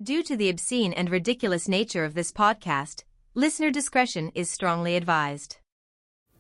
Due to the obscene and ridiculous nature of this podcast, listener discretion is strongly advised.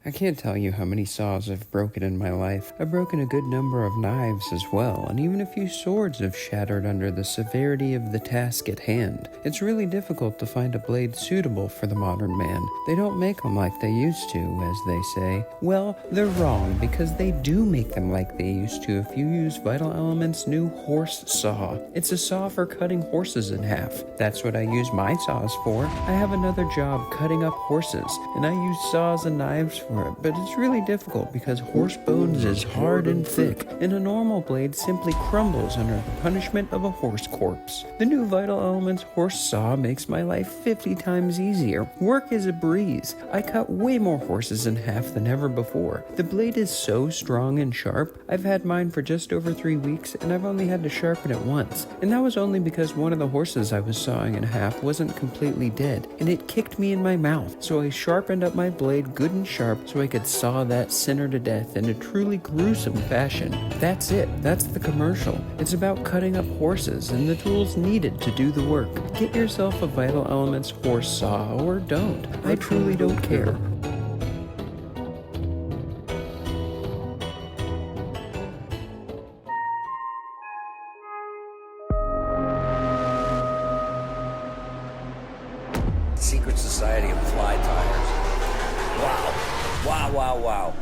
I can't tell you how many saws I've broken in my life. I've broken a good number of knives as well, and even a few swords have shattered under the severity of the task at hand. It's really difficult to find a blade suitable for the modern man. They don't make them like they used to, as they say. Well, they're wrong, because they do make them like they used to if you use Vital Element's new horse saw. It's a saw for cutting horses in half. That's what I use my saws for. I have another job cutting up horses, and I use saws and knives for it, but it's really difficult because horse bones is hard and thick, and a normal blade simply crumbles under the punishment of a horse corpse. The new Vital Elements horse saw makes my life 50 times easier. Work is a breeze. I cut way more horses in half than ever before. The blade is so strong and sharp. I've had mine for just over 3 weeks, and I've only had to sharpen it once, and that was only because one of the horses I was sawing in half wasn't completely dead, and it kicked me in my mouth, so I sharpened up my blade good and sharp so I could saw that sinner to death in a truly gruesome fashion. That's it. That's the commercial. It's about cutting up horses and the tools needed to do the work. Get yourself a Vital Elements horse saw, or don't. I truly don't care. Secret Society of Fly Tires. Wow. Wow, wow, wow.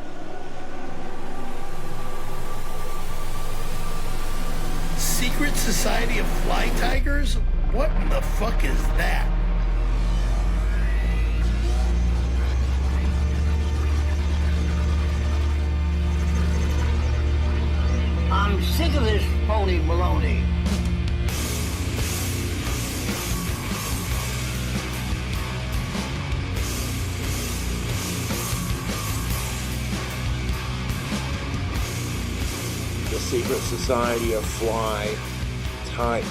Secret Society of Fly Tigers? What in the fuck is that? I'm sick of this phony baloney. The Secret Society of Fly Tires,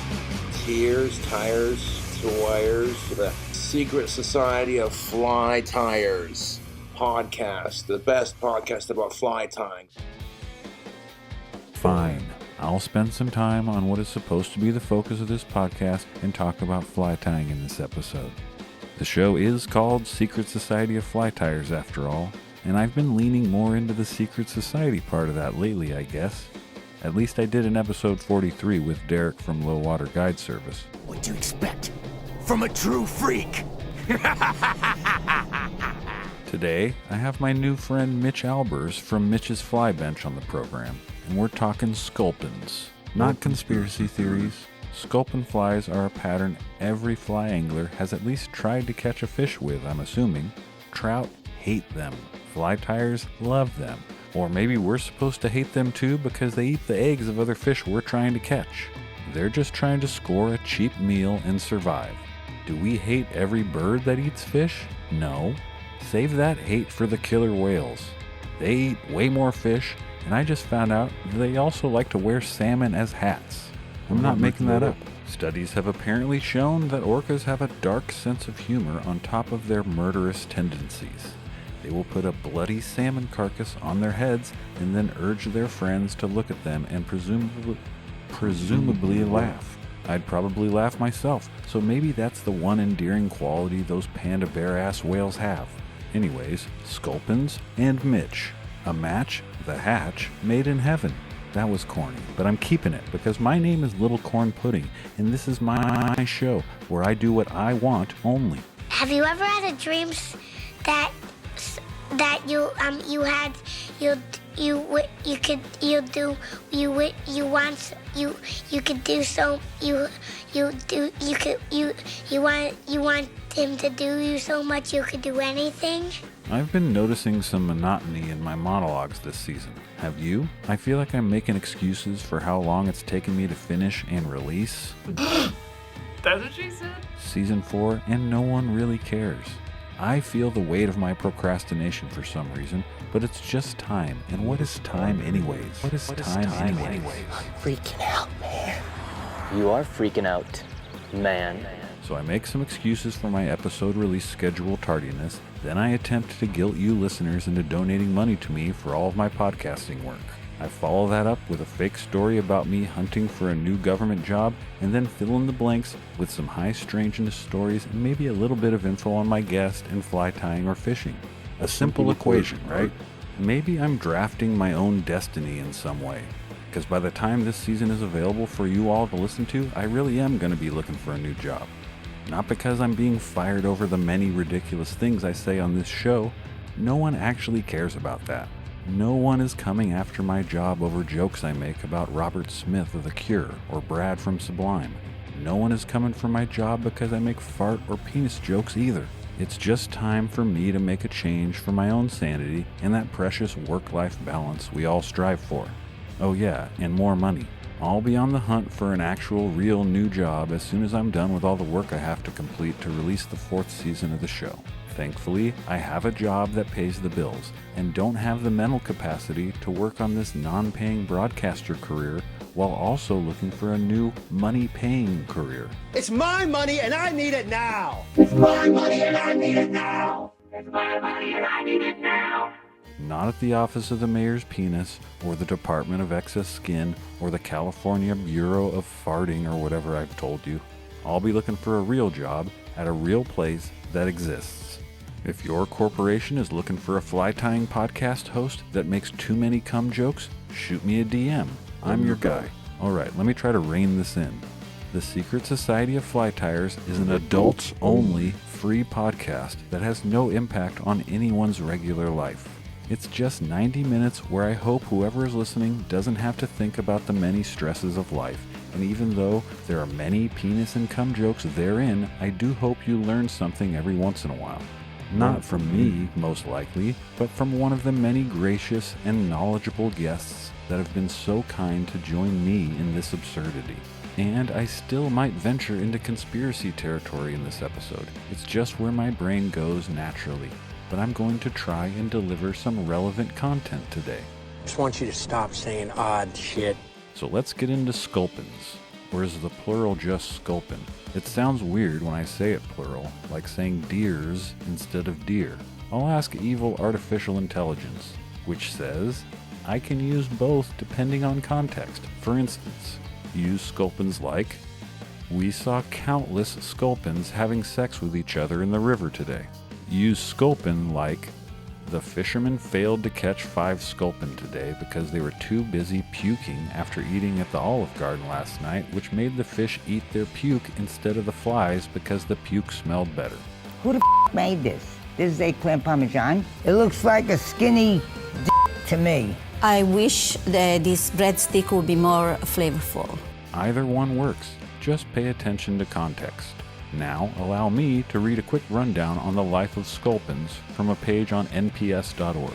the Secret Society of Fly Tires podcast, the best podcast about fly tying. Fine, I'll spend some time on what is supposed to be the focus of this podcast and talk about fly tying in this episode. The show is called Secret Society of Fly Tires after all, and I've been leaning more into the Secret Society part of that lately, I guess. At least I did in episode 43 with Derek from Low Water Guide Service. What do you expect from a true freak? Today, I have my new friend Mitch Albers from Mitch's Fly Bench on the program, and we're talking Sculpins. Not conspiracy theories. Sculpin flies are a pattern every fly angler has at least tried to catch a fish with, I'm assuming. Trout hate them. Fly tyers love them. Or maybe we're supposed to hate them too because they eat the eggs of other fish we're trying to catch. They're just trying to score a cheap meal and survive. Do we hate every bird that eats fish? No. Save that hate for the killer whales. They eat way more fish, and I just found out that they also like to wear salmon as hats. I'm not making that up. Studies have apparently shown that orcas have a dark sense of humor on top of their murderous tendencies. They will put a bloody salmon carcass on their heads and then urge their friends to look at them and presumably laugh. I'd probably laugh myself, so maybe that's the one endearing quality those panda bear-ass whales have. Anyways, Sculpins and Mitch. A match, the hatch, made in heaven. That was corny, but I'm keeping it because my name is Little Corn Pudding, and this is my show where I do what I want only. Have you ever had a dream that you want him to do you so much you could do anything? I've been noticing some monotony in my monologues this season. Have you? I feel like I'm making excuses for how long it's taken me to finish and release. That's what she said? Season 4, and no one really cares. I feel the weight of my procrastination for some reason, but it's just time. And what is time anyways? What is time anyways? I'm freaking out, man. You are freaking out, man. So I make some excuses for my episode release schedule tardiness, then I attempt to guilt you listeners into donating money to me for all of my podcasting work. I follow that up with a fake story about me hunting for a new government job, and then fill in the blanks with some high strangeness stories and maybe a little bit of info on my guest and fly tying or fishing. A simple equation, right? Maybe I'm drafting my own destiny in some way, because by the time this season is available for you all to listen to, I really am going to be looking for a new job. Not because I'm being fired over the many ridiculous things I say on this show. No one actually cares about that. No one is coming after my job over jokes I make about Robert Smith of The Cure or Brad from Sublime. No one is coming for my job because I make fart or penis jokes either. It's just time for me to make a change for my own sanity and that precious work-life balance we all strive for. Oh yeah, and more money. I'll be on the hunt for an actual real new job as soon as I'm done with all the work I have to complete to release the 4th season of the show. Thankfully, I have a job that pays the bills and don't have the mental capacity to work on this non-paying broadcaster career while also looking for a new money-paying career. It's my money and I need it now! It's my money and I need it now! It's my money and I need it now! Not at the office of the mayor's penis, or the Department of Excess Skin, or the California Bureau of Farting, or whatever I've told you. I'll be looking for a real job at a real place that exists. If your corporation is looking for a fly-tying podcast host that makes too many cum jokes, shoot me a DM. I'm your guy. Alright, let me try to rein this in. The Secret Society of Fly Tyers is an adults-only free podcast that has no impact on anyone's regular life. It's just 90 minutes where I hope whoever is listening doesn't have to think about the many stresses of life. And even though there are many penis and cum jokes therein, I do hope you learn something every once in a while. Not from me, most likely, but from one of the many gracious and knowledgeable guests that have been so kind to join me in this absurdity. And I still might venture into conspiracy territory in this episode. It's just where my brain goes naturally. But I'm going to try and deliver some relevant content today. I just want you to stop saying odd shit. So let's get into Sculpins, or is the plural just Sculpin? It sounds weird when I say it plural, like saying deers instead of deer. I'll ask evil artificial intelligence, which says, I can use both depending on context. For instance, use Sculpins like, we saw countless Sculpins having sex with each other in the river today. Use Sculpin like, the fishermen failed to catch 5 Sculpin today because they were too busy puking after eating at the Olive Garden last night, which made the fish eat their puke instead of the flies because the puke smelled better. Who the made this? This is eggplant parmesan. It looks like a skinny to me. I wish that this breadstick would be more flavorful. Either one works. Just pay attention to context. Now, allow me to read a quick rundown on the life of Sculpins from a page on nps.org.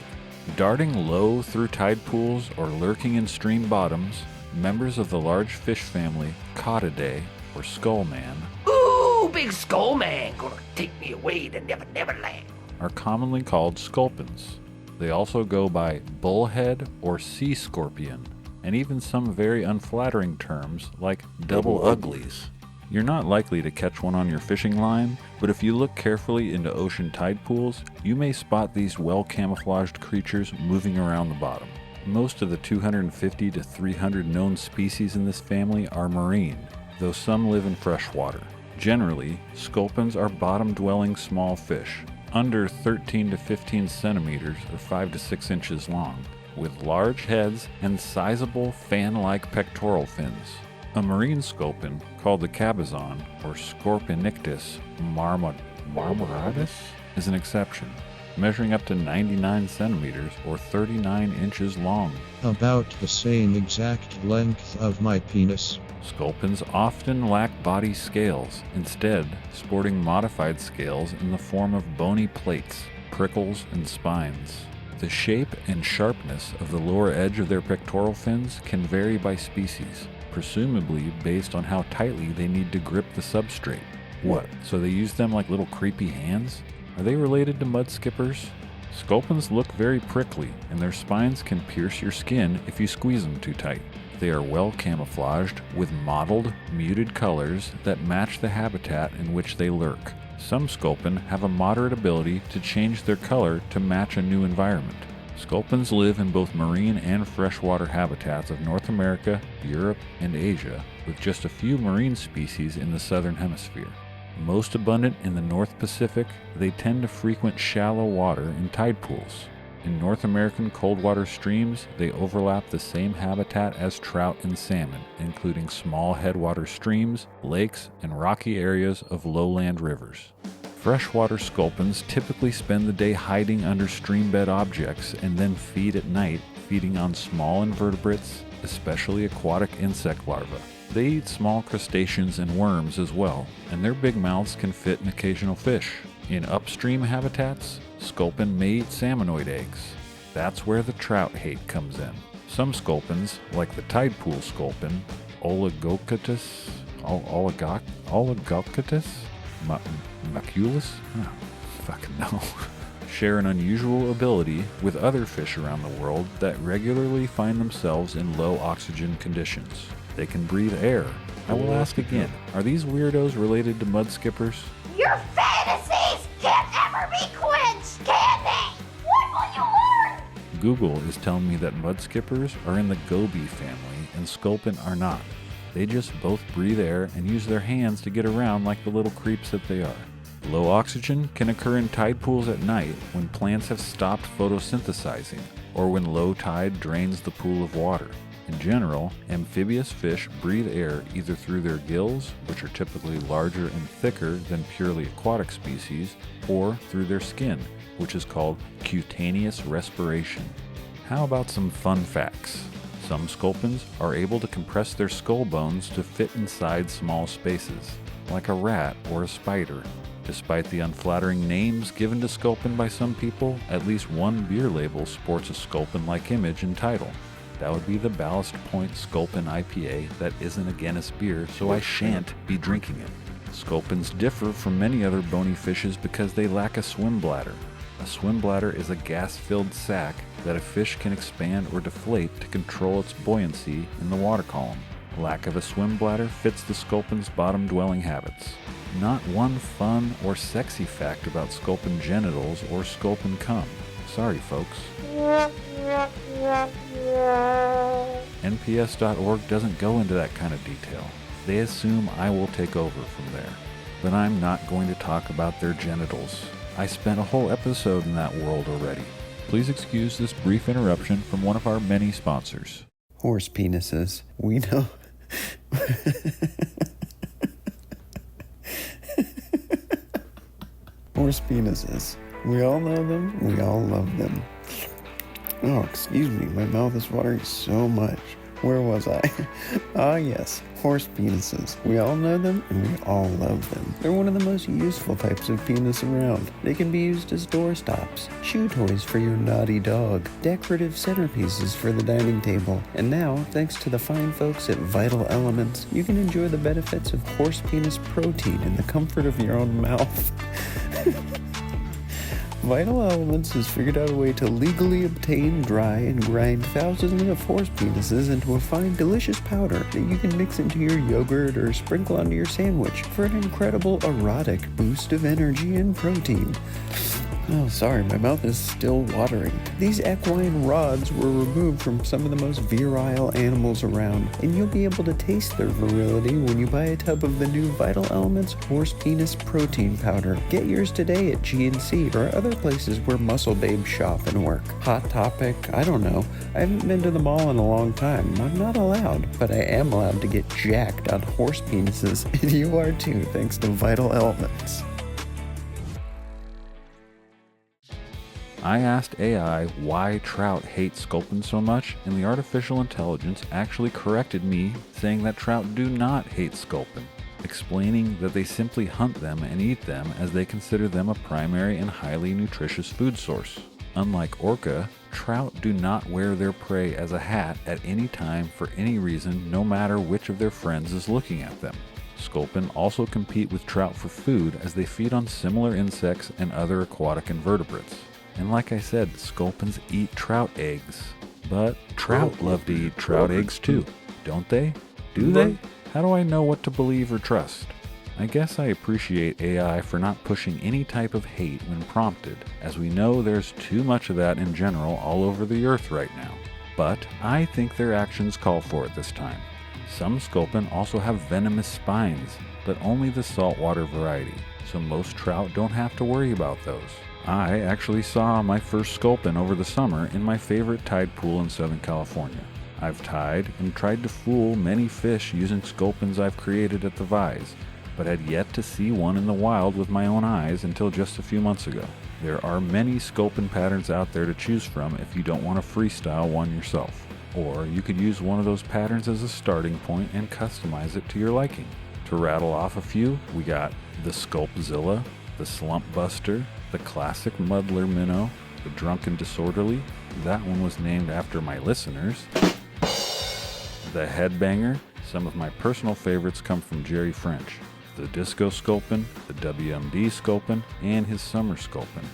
Darting low through tide pools or lurking in stream bottoms, members of the large fish family Caudidae, or Skullman, Ooh, big skull man, gonna take me away to Never Land, are commonly called Sculpins. They also go by bullhead or sea scorpion, and even some very unflattering terms like double uglies. You're not likely to catch one on your fishing line, but if you look carefully into ocean tide pools, you may spot these well-camouflaged creatures moving around the bottom. Most of the 250 to 300 known species in this family are marine, though some live in freshwater. Generally, Sculpins are bottom-dwelling small fish, under 13 to 15 centimeters or 5 to 6 inches long, with large heads and sizable fan-like pectoral fins. A marine sculpin, called the cabezon, or Scorpinictis marmoratus, is an exception, measuring up to 99 centimeters or 39 inches long. About the same exact length of my penis. Sculpins often lack body scales, instead sporting modified scales in the form of bony plates, prickles, and spines. The shape and sharpness of the lower edge of their pectoral fins can vary by species, presumably based on how tightly they need to grip the substrate. What, so they use them like little creepy hands? Are they related to mud skippers? Sculpins look very prickly, and their spines can pierce your skin if you squeeze them too tight. They are well camouflaged with mottled, muted colors that match the habitat in which they lurk. Some Sculpin have a moderate ability to change their color to match a new environment. Sculpins live in both marine and freshwater habitats of North America, Europe, and Asia, with just a few marine species in the southern hemisphere. Most abundant in the North Pacific, they tend to frequent shallow water and tide pools. In North American cold water streams, they overlap the same habitat as trout and salmon, including small headwater streams, lakes, and rocky areas of lowland rivers. Freshwater sculpins typically spend the day hiding under streambed objects and then feed at night, feeding on small invertebrates, especially aquatic insect larvae. They eat small crustaceans and worms as well, and their big mouths can fit an occasional fish. In upstream habitats, sculpin may eat salmonoid eggs. That's where the trout hate comes in. Some sculpins, like the tide pool sculpin, Oligochatus, Maculus? Oh, fucking no. Share an unusual ability with other fish around the world that regularly find themselves in low oxygen conditions. They can breathe air. I will ask again, are these weirdos related to mud skippers? Your fantasies can't ever be quenched, can they? What will you learn? Google is telling me that mud skippers are in the goby family and sculpin are not. They just both breathe air and use their hands to get around like the little creeps that they are. Low oxygen can occur in tide pools at night when plants have stopped photosynthesizing or when low tide drains the pool of water. In general, amphibious fish breathe air either through their gills, which are typically larger and thicker than purely aquatic species, or through their skin, which is called cutaneous respiration. How about some fun facts? Some sculpins are able to compress their skull bones to fit inside small spaces, like a rat or a spider. Despite the unflattering names given to sculpin by some people, at least one beer label sports a sculpin-like image and title. That would be the Ballast Point Sculpin IPA that isn't a Guinness beer, so I shan't be drinking it. Sculpins differ from many other bony fishes because they lack a swim bladder. A swim bladder is a gas-filled sac that a fish can expand or deflate to control its buoyancy in the water column. Lack of a swim bladder fits the sculpin's bottom-dwelling habits. Not one fun or sexy fact about sculpin genitals or sculpin cum. Sorry, folks. NPS.org doesn't go into that kind of detail. They assume I will take over from there. But I'm not going to talk about their genitals. I spent a whole episode in that world already. Please excuse this brief interruption from one of our many sponsors. Horse penises. We know. Horse penises. We all know them. We all love them. Oh, excuse me. My mouth is watering so much. Where was I? Ah, yes. Horse penises. We all know them and we all love them. They're one of the most useful types of penis around. They can be used as doorstops, chew toys for your naughty dog, decorative centerpieces for the dining table. And now, thanks to the fine folks at Vital Elements, you can enjoy the benefits of horse penis protein in the comfort of your own mouth. Vital Elements has figured out a way to legally obtain, dry, and grind thousands of horse penises into a fine, delicious powder that you can mix into your yogurt or sprinkle onto your sandwich for an incredible erotic boost of energy and protein. Oh, sorry, my mouth is still watering. These equine rods were removed from some of the most virile animals around, and you'll be able to taste their virility when you buy a tub of the new Vital Elements Horse Penis Protein Powder. Get yours today at GNC or other places where muscle babes shop and work. Hot Topic, I don't know. I haven't been to the mall in a long time. I'm not allowed, but I am allowed to get jacked on horse penises, and you are too, thanks to Vital Elements. I asked AI why trout hate sculpin so much, and the artificial intelligence actually corrected me, saying that trout do not hate sculpin, explaining that they simply hunt them and eat them as they consider them a primary and highly nutritious food source. Unlike orca, trout do not wear their prey as a hat at any time for any reason, no matter which of their friends is looking at them. Sculpin also compete with trout for food as they feed on similar insects and other aquatic invertebrates. And like I said, sculpins eat trout eggs. But trout love to eat trout eggs too, don't they? Do they? How do I know what to believe or trust? I guess I appreciate AI for not pushing any type of hate when prompted, as we know there's too much of that in general all over the earth right now. But I think their actions call for it this time. Some sculpin also have venomous spines, but only the saltwater variety, so most trout don't have to worry about those. I actually saw my first sculpin over the summer in my favorite tide pool in Southern California. I've tied and tried to fool many fish using sculpins I've created at the vise, but had yet to see one in the wild with my own eyes until just a few months ago. There are many sculpin patterns out there to choose from if you don't want to freestyle one yourself. Or you could use one of those patterns as a starting point and customize it to your liking. To rattle off a few, we got the Sculpzilla, the Slump Buster, the Classic Muddler Minnow, the Drunken Disorderly, that one was named after my listeners, the Headbanger, some of my personal favorites come from Jerry French, the Disco Sculpin, the WMD Sculpin, and his Summer Sculpin.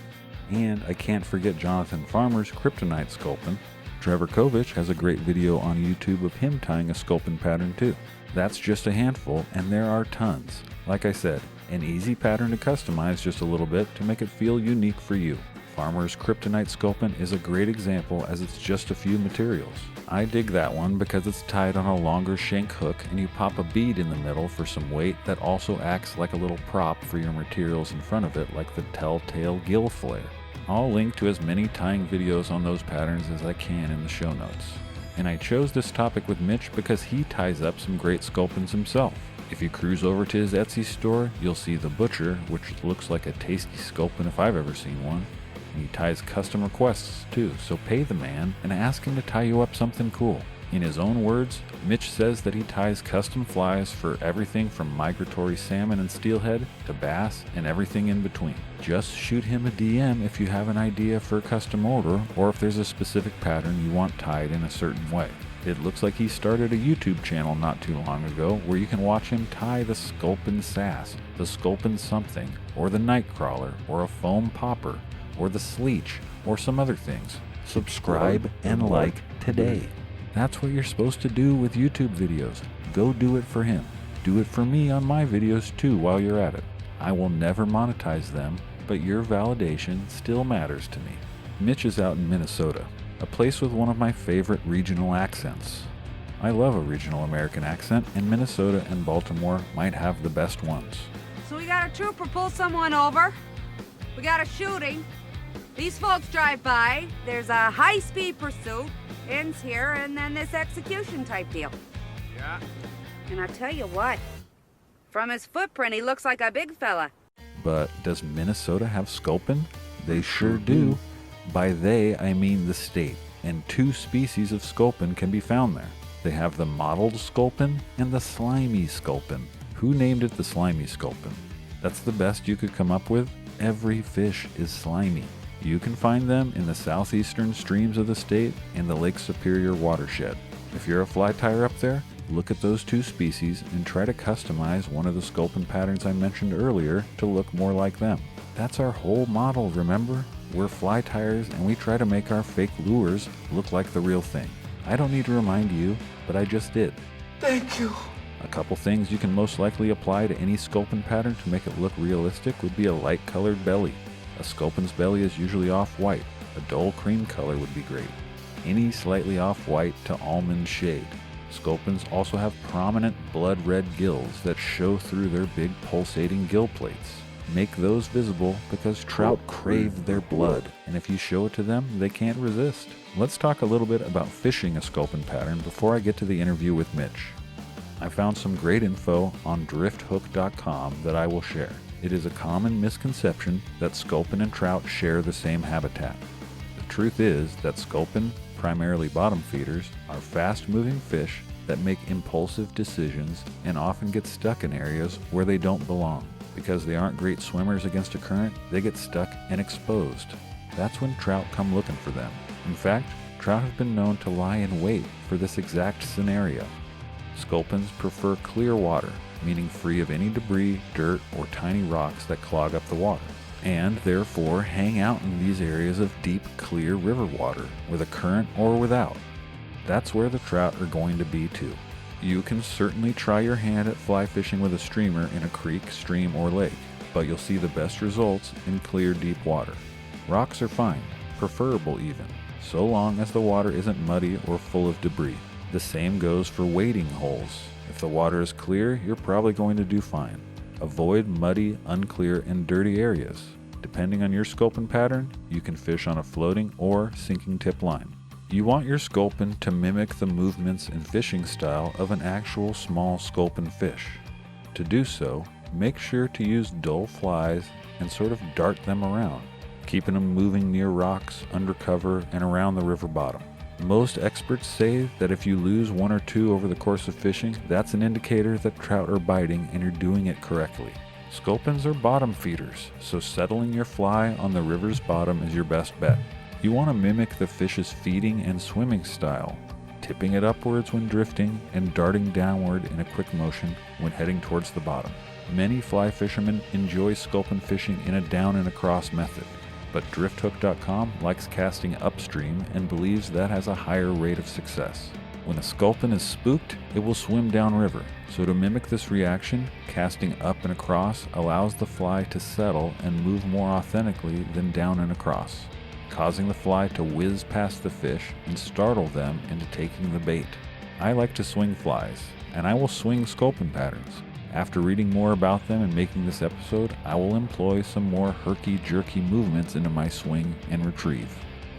And I can't forget Jonathan Farmer's Kryptonite Sculpin. Trevor Kovich has a great video on YouTube of him tying a sculpin pattern too. That's just a handful, and there are tons. Like I said, an easy pattern to customize just a little bit to make it feel unique for you. Farmer's Kryptonite Sculpin is a great example as it's just a few materials. I dig that one because it's tied on a longer shank hook and you pop a bead in the middle for some weight that also acts like a little prop for your materials in front of it, like the Telltale Gill Flare. I'll link to as many tying videos on those patterns as I can in the show notes. And I chose this topic with Mitch because he ties up some great sculpins himself. If you cruise over to his Etsy store, you'll see the Butcher, which looks like a tasty sculpin if I've ever seen one. And he ties custom requests too, so pay the man and ask him to tie you up something cool. In his own words, Mitch says that he ties custom flies for everything from migratory salmon and steelhead to bass and everything in between. Just shoot him a DM if you have an idea for a custom order or if there's a specific pattern you want tied in a certain way. It looks like he started a YouTube channel not too long ago where you can watch him tie the Sculpin Sass, the Sculpin Something, or the Nightcrawler, or a Foam Popper, or the Sleech, or some other things. Subscribe and like today. That's what you're supposed to do with YouTube videos. Go do it for him. Do it for me on my videos too while you're at it. I will never monetize them, but your validation still matters to me. Mitch is out in Minnesota, a place with one of my favorite regional accents. I love a regional American accent, and Minnesota and Baltimore might have the best ones. So we got a trooper pull someone over. We got a shooting. These folks drive by. There's a high-speed pursuit. Ends here, and then this execution type deal. Yeah. And I tell you what, from his footprint, he looks like a big fella. But does Minnesota have sculpin? They sure do. By they, I mean the state, and 2 species of sculpin can be found there. They have the mottled sculpin and the slimy sculpin. Who named it the slimy sculpin? That's the best you could come up with? Every fish is slimy. You can find them in the southeastern streams of the state and the Lake Superior watershed. If you're a fly tyer up there, look at those 2 species and try to customize one of the sculpin patterns I mentioned earlier to look more like them. That's our whole model, remember? We're fly tyers and we try to make our fake lures look like the real thing. I don't need to remind you, but I just did. Thank you. A couple things you can most likely apply to any sculpin pattern to make it look realistic would be a light colored belly. A sculpin's belly is usually off-white. A dull cream color would be great. Any slightly off-white to almond shade. Sculpins also have prominent blood red gills that show through their big pulsating gill plates. Make those visible because trout crave their blood, and if you show it to them, they can't resist. Let's talk a little bit about fishing a sculpin pattern before I get to the interview with Mitch. I found some great info on drifthook.com that I will share. It is a common misconception that sculpin and trout share the same habitat. The truth is that sculpin, primarily bottom feeders, are fast-moving fish that make impulsive decisions and often get stuck in areas where they don't belong. Because they aren't great swimmers against a current, they get stuck and exposed. That's when trout come looking for them. In fact, trout have been known to lie in wait for this exact scenario. Sculpins prefer clear water, meaning free of any debris, dirt, or tiny rocks that clog up the water, and therefore hang out in these areas of deep, clear river water, with a current or without. That's where the trout are going to be too. You can certainly try your hand at fly fishing with a streamer in a creek, stream, or lake, but you'll see the best results in clear, deep water. Rocks are fine, preferable even, so long as the water isn't muddy or full of debris. The same goes for wading holes. If the water is clear, you're probably going to do fine. Avoid muddy, unclear, and dirty areas. Depending on your sculpin pattern, you can fish on a floating or sinking tip line. You want your sculpin to mimic the movements and fishing style of an actual small sculpin fish. To do so, make sure to use dull flies and sort of dart them around, keeping them moving near rocks, under cover, and around the river bottom. Most experts say that if you lose one or two over the course of fishing, that's an indicator that trout are biting and you're doing it correctly. Sculpins are bottom feeders, so settling your fly on the river's bottom is your best bet. You want to mimic the fish's feeding and swimming style, tipping it upwards when drifting and darting downward in a quick motion when heading towards the bottom. Many fly fishermen enjoy sculpin fishing in a down and across method, but drifthook.com likes casting upstream and believes that has a higher rate of success. When a sculpin is spooked, it will swim downriver, so to mimic this reaction, casting up and across allows the fly to settle and move more authentically than down and across, causing the fly to whiz past the fish and startle them into taking the bait. I like to swing flies, and I will swing sculpin patterns. After reading more about them and making this episode, I will employ some more herky-jerky movements into my swing and retrieve.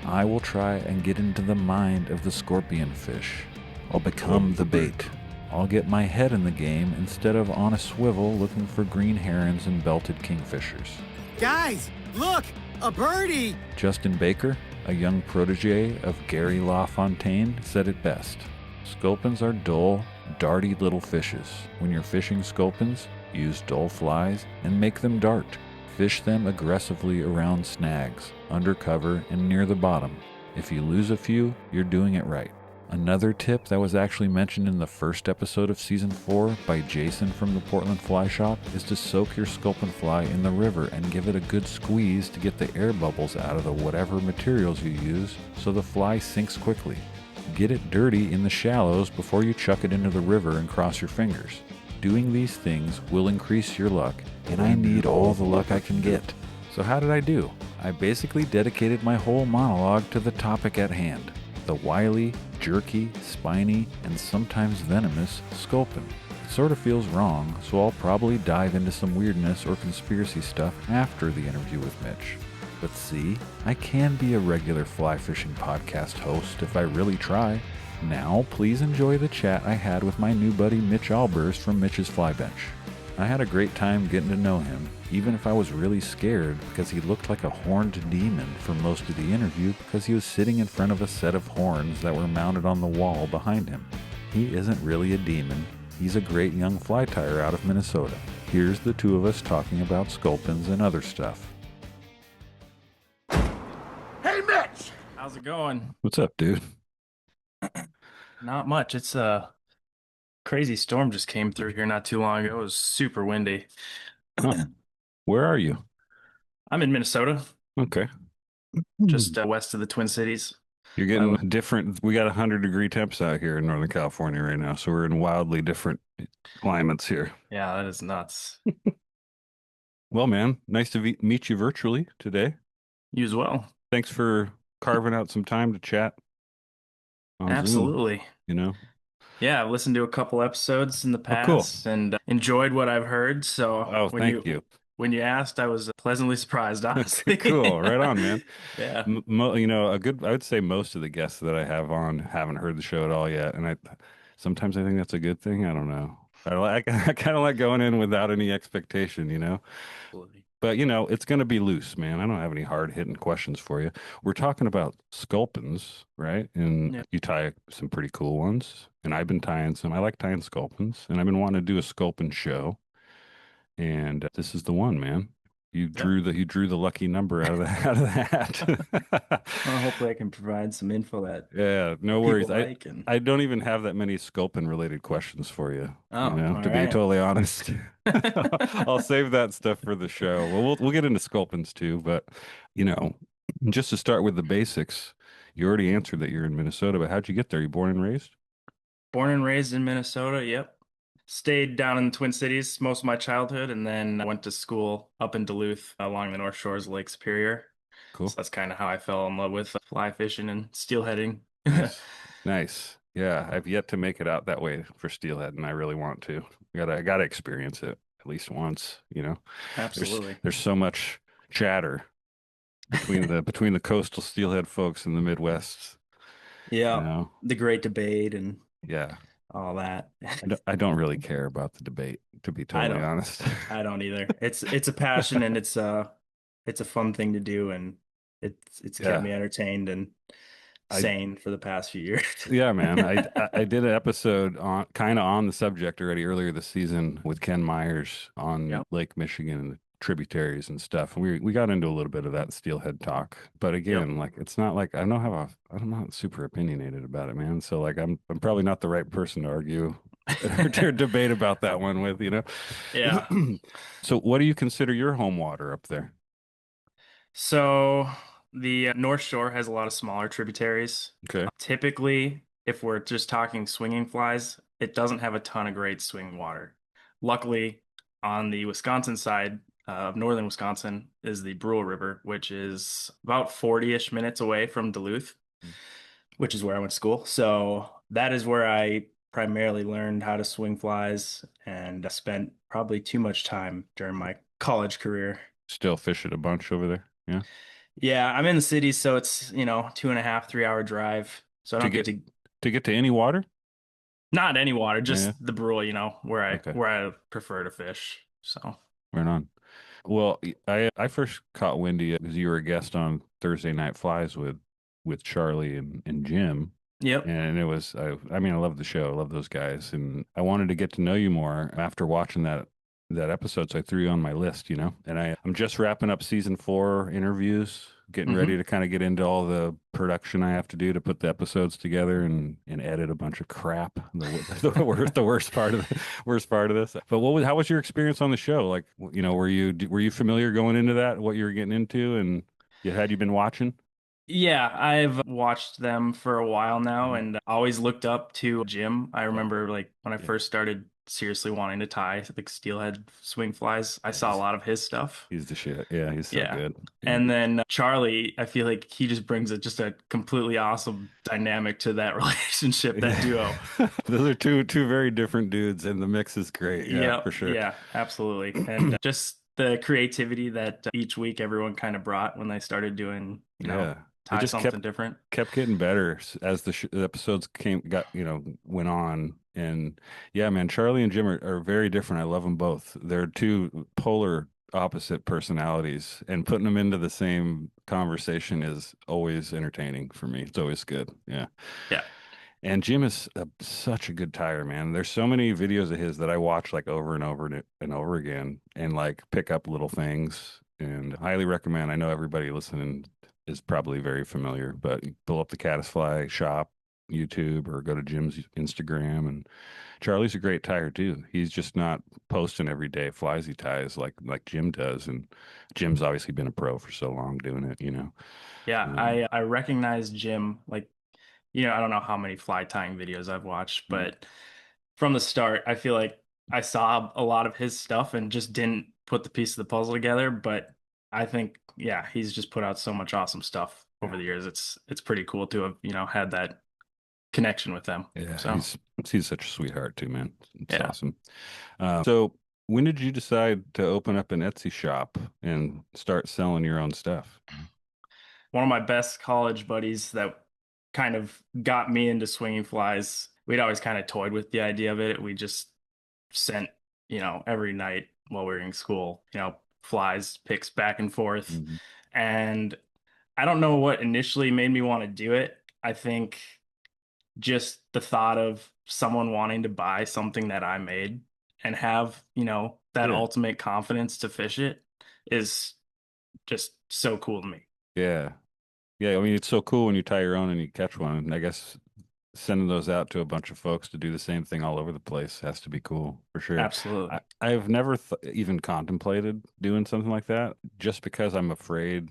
I will try and get into the mind of the scorpion fish. I'll become the bait. I'll get my head in the game instead of on a swivel looking for green herons and belted kingfishers. Guys, look! A birdie! Justin Baker, a young protege of Gary LaFontaine, said it best. Sculpins are dull, darty little fishes. When you're fishing sculpins, use dull flies and make them dart. Fish them aggressively around snags, under cover, and near the bottom. If you lose a few, you're doing it right. Another tip that was actually mentioned in the first episode of Season 4 by Jason from the Portland Fly Shop is to soak your sculpin fly in the river and give it a good squeeze to get the air bubbles out of the whatever materials you use so the fly sinks quickly. Get it dirty in the shallows before you chuck it into the river and cross your fingers. Doing these things will increase your luck, and I need all the luck I can get. So how did I do? I basically dedicated my whole monologue to the topic at hand, the wily, jerky, spiny, and sometimes venomous sculpin. It sort of feels wrong, so I'll probably dive into some weirdness or conspiracy stuff after the interview with Mitch. But see, I can be a regular fly fishing podcast host if I really try. Now, please enjoy the chat I had with my new buddy Mitch Albers from Mitch's Fly Bench. I had a great time getting to know him, even if I was really scared because he looked like a horned demon for most of the interview because he was sitting in front of a set of horns that were mounted on the wall behind him. He isn't really a demon. He's a great young fly tyer out of Minnesota. Here's the two of us talking about sculpins and other stuff. Hey, Mitch! How's it going? What's up, dude? Not much. It's a crazy storm just came through here not too long ago. It was super windy. Huh. Where are you? I'm in Minnesota, Okay. just west of the Twin Cities. You're getting different. We got 100-degree temps out here in Northern California right now, so we're in wildly different climates here. Yeah, that is nuts. Well, man, nice to meet you virtually today. You as well. Thanks for carving out some time to chat on Absolutely. Zoom, you know? Yeah, I've listened to a couple episodes in the cool. past and enjoyed what I've heard. So thank you. When you asked, I was pleasantly surprised, honestly. Cool. Right on, man. Yeah. I would say most of the guests that I have on haven't heard the show at all yet. And sometimes I think that's a good thing. I don't know. I kind of like going in without any expectation, you know? Absolutely. But, it's going to be loose, man. I don't have any hard-hitting questions for you. We're talking about sculpins, right? And you tie some pretty cool ones. And I've been tying some. I like tying sculpins. And I've been wanting to do a sculpin show. And this is the one, man. You drew the lucky number out of the hat. Well, hopefully I can provide some info that no worries. I don't even have that many sculpin related questions for you. Oh, to be totally honest. I'll save that stuff for the show. Well, we'll get into sculpins too, but just to start with the basics, you already answered that you're in Minnesota, but how'd you get there? You born and raised? Born and raised in Minnesota, yep. Stayed down in the Twin Cities most of my childhood, and then I went to school up in Duluth along the North Shores of Lake Superior. Cool. So that's kind of how I fell in love with fly fishing and steelheading. Nice. Nice. Yeah, I've yet to make it out that way for steelhead, and I really want to. I gotta experience it at least once, you know. Absolutely. There's so much chatter between the coastal steelhead folks in the Midwest. Yeah, You know? the great debate and Yeah. all that. I don't really care about the debate, to be totally honest. I don't either. It's a passion and it's a fun thing to do, and it's kept me entertained and sane for the past few years. Yeah, man. I did an episode on kind of on the subject already earlier this season with Ken Myers on Lake Michigan and the tributaries and stuff. And we got into a little bit of that steelhead talk. But again, like it's not like I'm not super opinionated about it, man. So like I'm probably not the right person to argue or debate about that one with, you know. Yeah. So what do you consider your home water up there? So the North Shore has a lot of smaller tributaries. Okay. Typically, if we're just talking swinging flies, it doesn't have a ton of great swing water. Luckily, on the Wisconsin side of northern Wisconsin is the Brule River, which is about 40-ish minutes away from Duluth, which is where I went to school. So that is where I primarily learned how to swing flies, and I spent probably too much time during my college career. Still fish it a bunch over there? Yeah. Yeah, I'm in the city, so it's, 2.5, 3 hour drive. So I don't get to any water? Not any water, just the Brule, where Okay. I prefer to fish. So right on. Well, I first caught Wendy because you were a guest on Thursday Night Flies with Charlie and Jim. Yep. And it was I mean I love the show, I love those guys, and I wanted to get to know you more after watching that episode, so I threw you on my list, and I'm just wrapping up season 4 interviews, getting ready to kind of get into all the production I have to do to put the episodes together and edit a bunch of crap. The worst part of this. But how was your experience on the show? Like, were you familiar going into that, what you were getting into, and had you been watching? Yeah, I've watched them for a while now and always looked up to Jim. I remember like when I first started seriously wanting to tie like steelhead swing flies, I saw a lot of his stuff. He's the shit. Yeah, he's so good. Yeah. And then Charlie, I feel like he just brings just a completely awesome dynamic to that relationship, that duo. Those are two very different dudes, and the mix is great. Yeah, for sure. Yeah, absolutely. And just the creativity that each week everyone kind of brought when they started doing, tie something different. Kept getting better as the episodes went on. And yeah, man, Charlie and Jim are very different. I love them both. They're two polar opposite personalities, and putting them into the same conversation is always entertaining for me. It's always good. Yeah. Yeah. And Jim is such a good tire, man. There's so many videos of his that I watch like over and over and over again, and like pick up little things, and highly recommend. I know everybody listening is probably very familiar, but pull up the Caddisfly shop, YouTube, or go to Jim's Instagram. And Charlie's a great tire too. He's just not posting every day flies he ties like Jim does. And Jim's obviously been a pro for so long doing it, Yeah, I recognize Jim, like, I don't know how many fly tying videos I've watched, but from the start, I feel like I saw a lot of his stuff and just didn't put the piece of the puzzle together. But I think, he's just put out so much awesome stuff over the years. It's pretty cool to have, had that connection with them. Yeah, so he's such a sweetheart too, man. It's awesome. So when did you decide to open up an Etsy shop and start selling your own stuff? One of my best college buddies that kind of got me into swinging flies, we'd always kind of toyed with the idea of it. We just sent, every night while we were in school, flies, pics back and forth. And I don't know what initially made me want to do it. I think just the thought of someone wanting to buy something that I made and have, that ultimate confidence to fish it is just so cool to me. Yeah. Yeah. I mean, it's so cool when you tie your own and you catch one. And I guess sending those out to a bunch of folks to do the same thing all over the place has to be cool for sure. Absolutely. I've never even contemplated doing something like that, just because I'm afraid.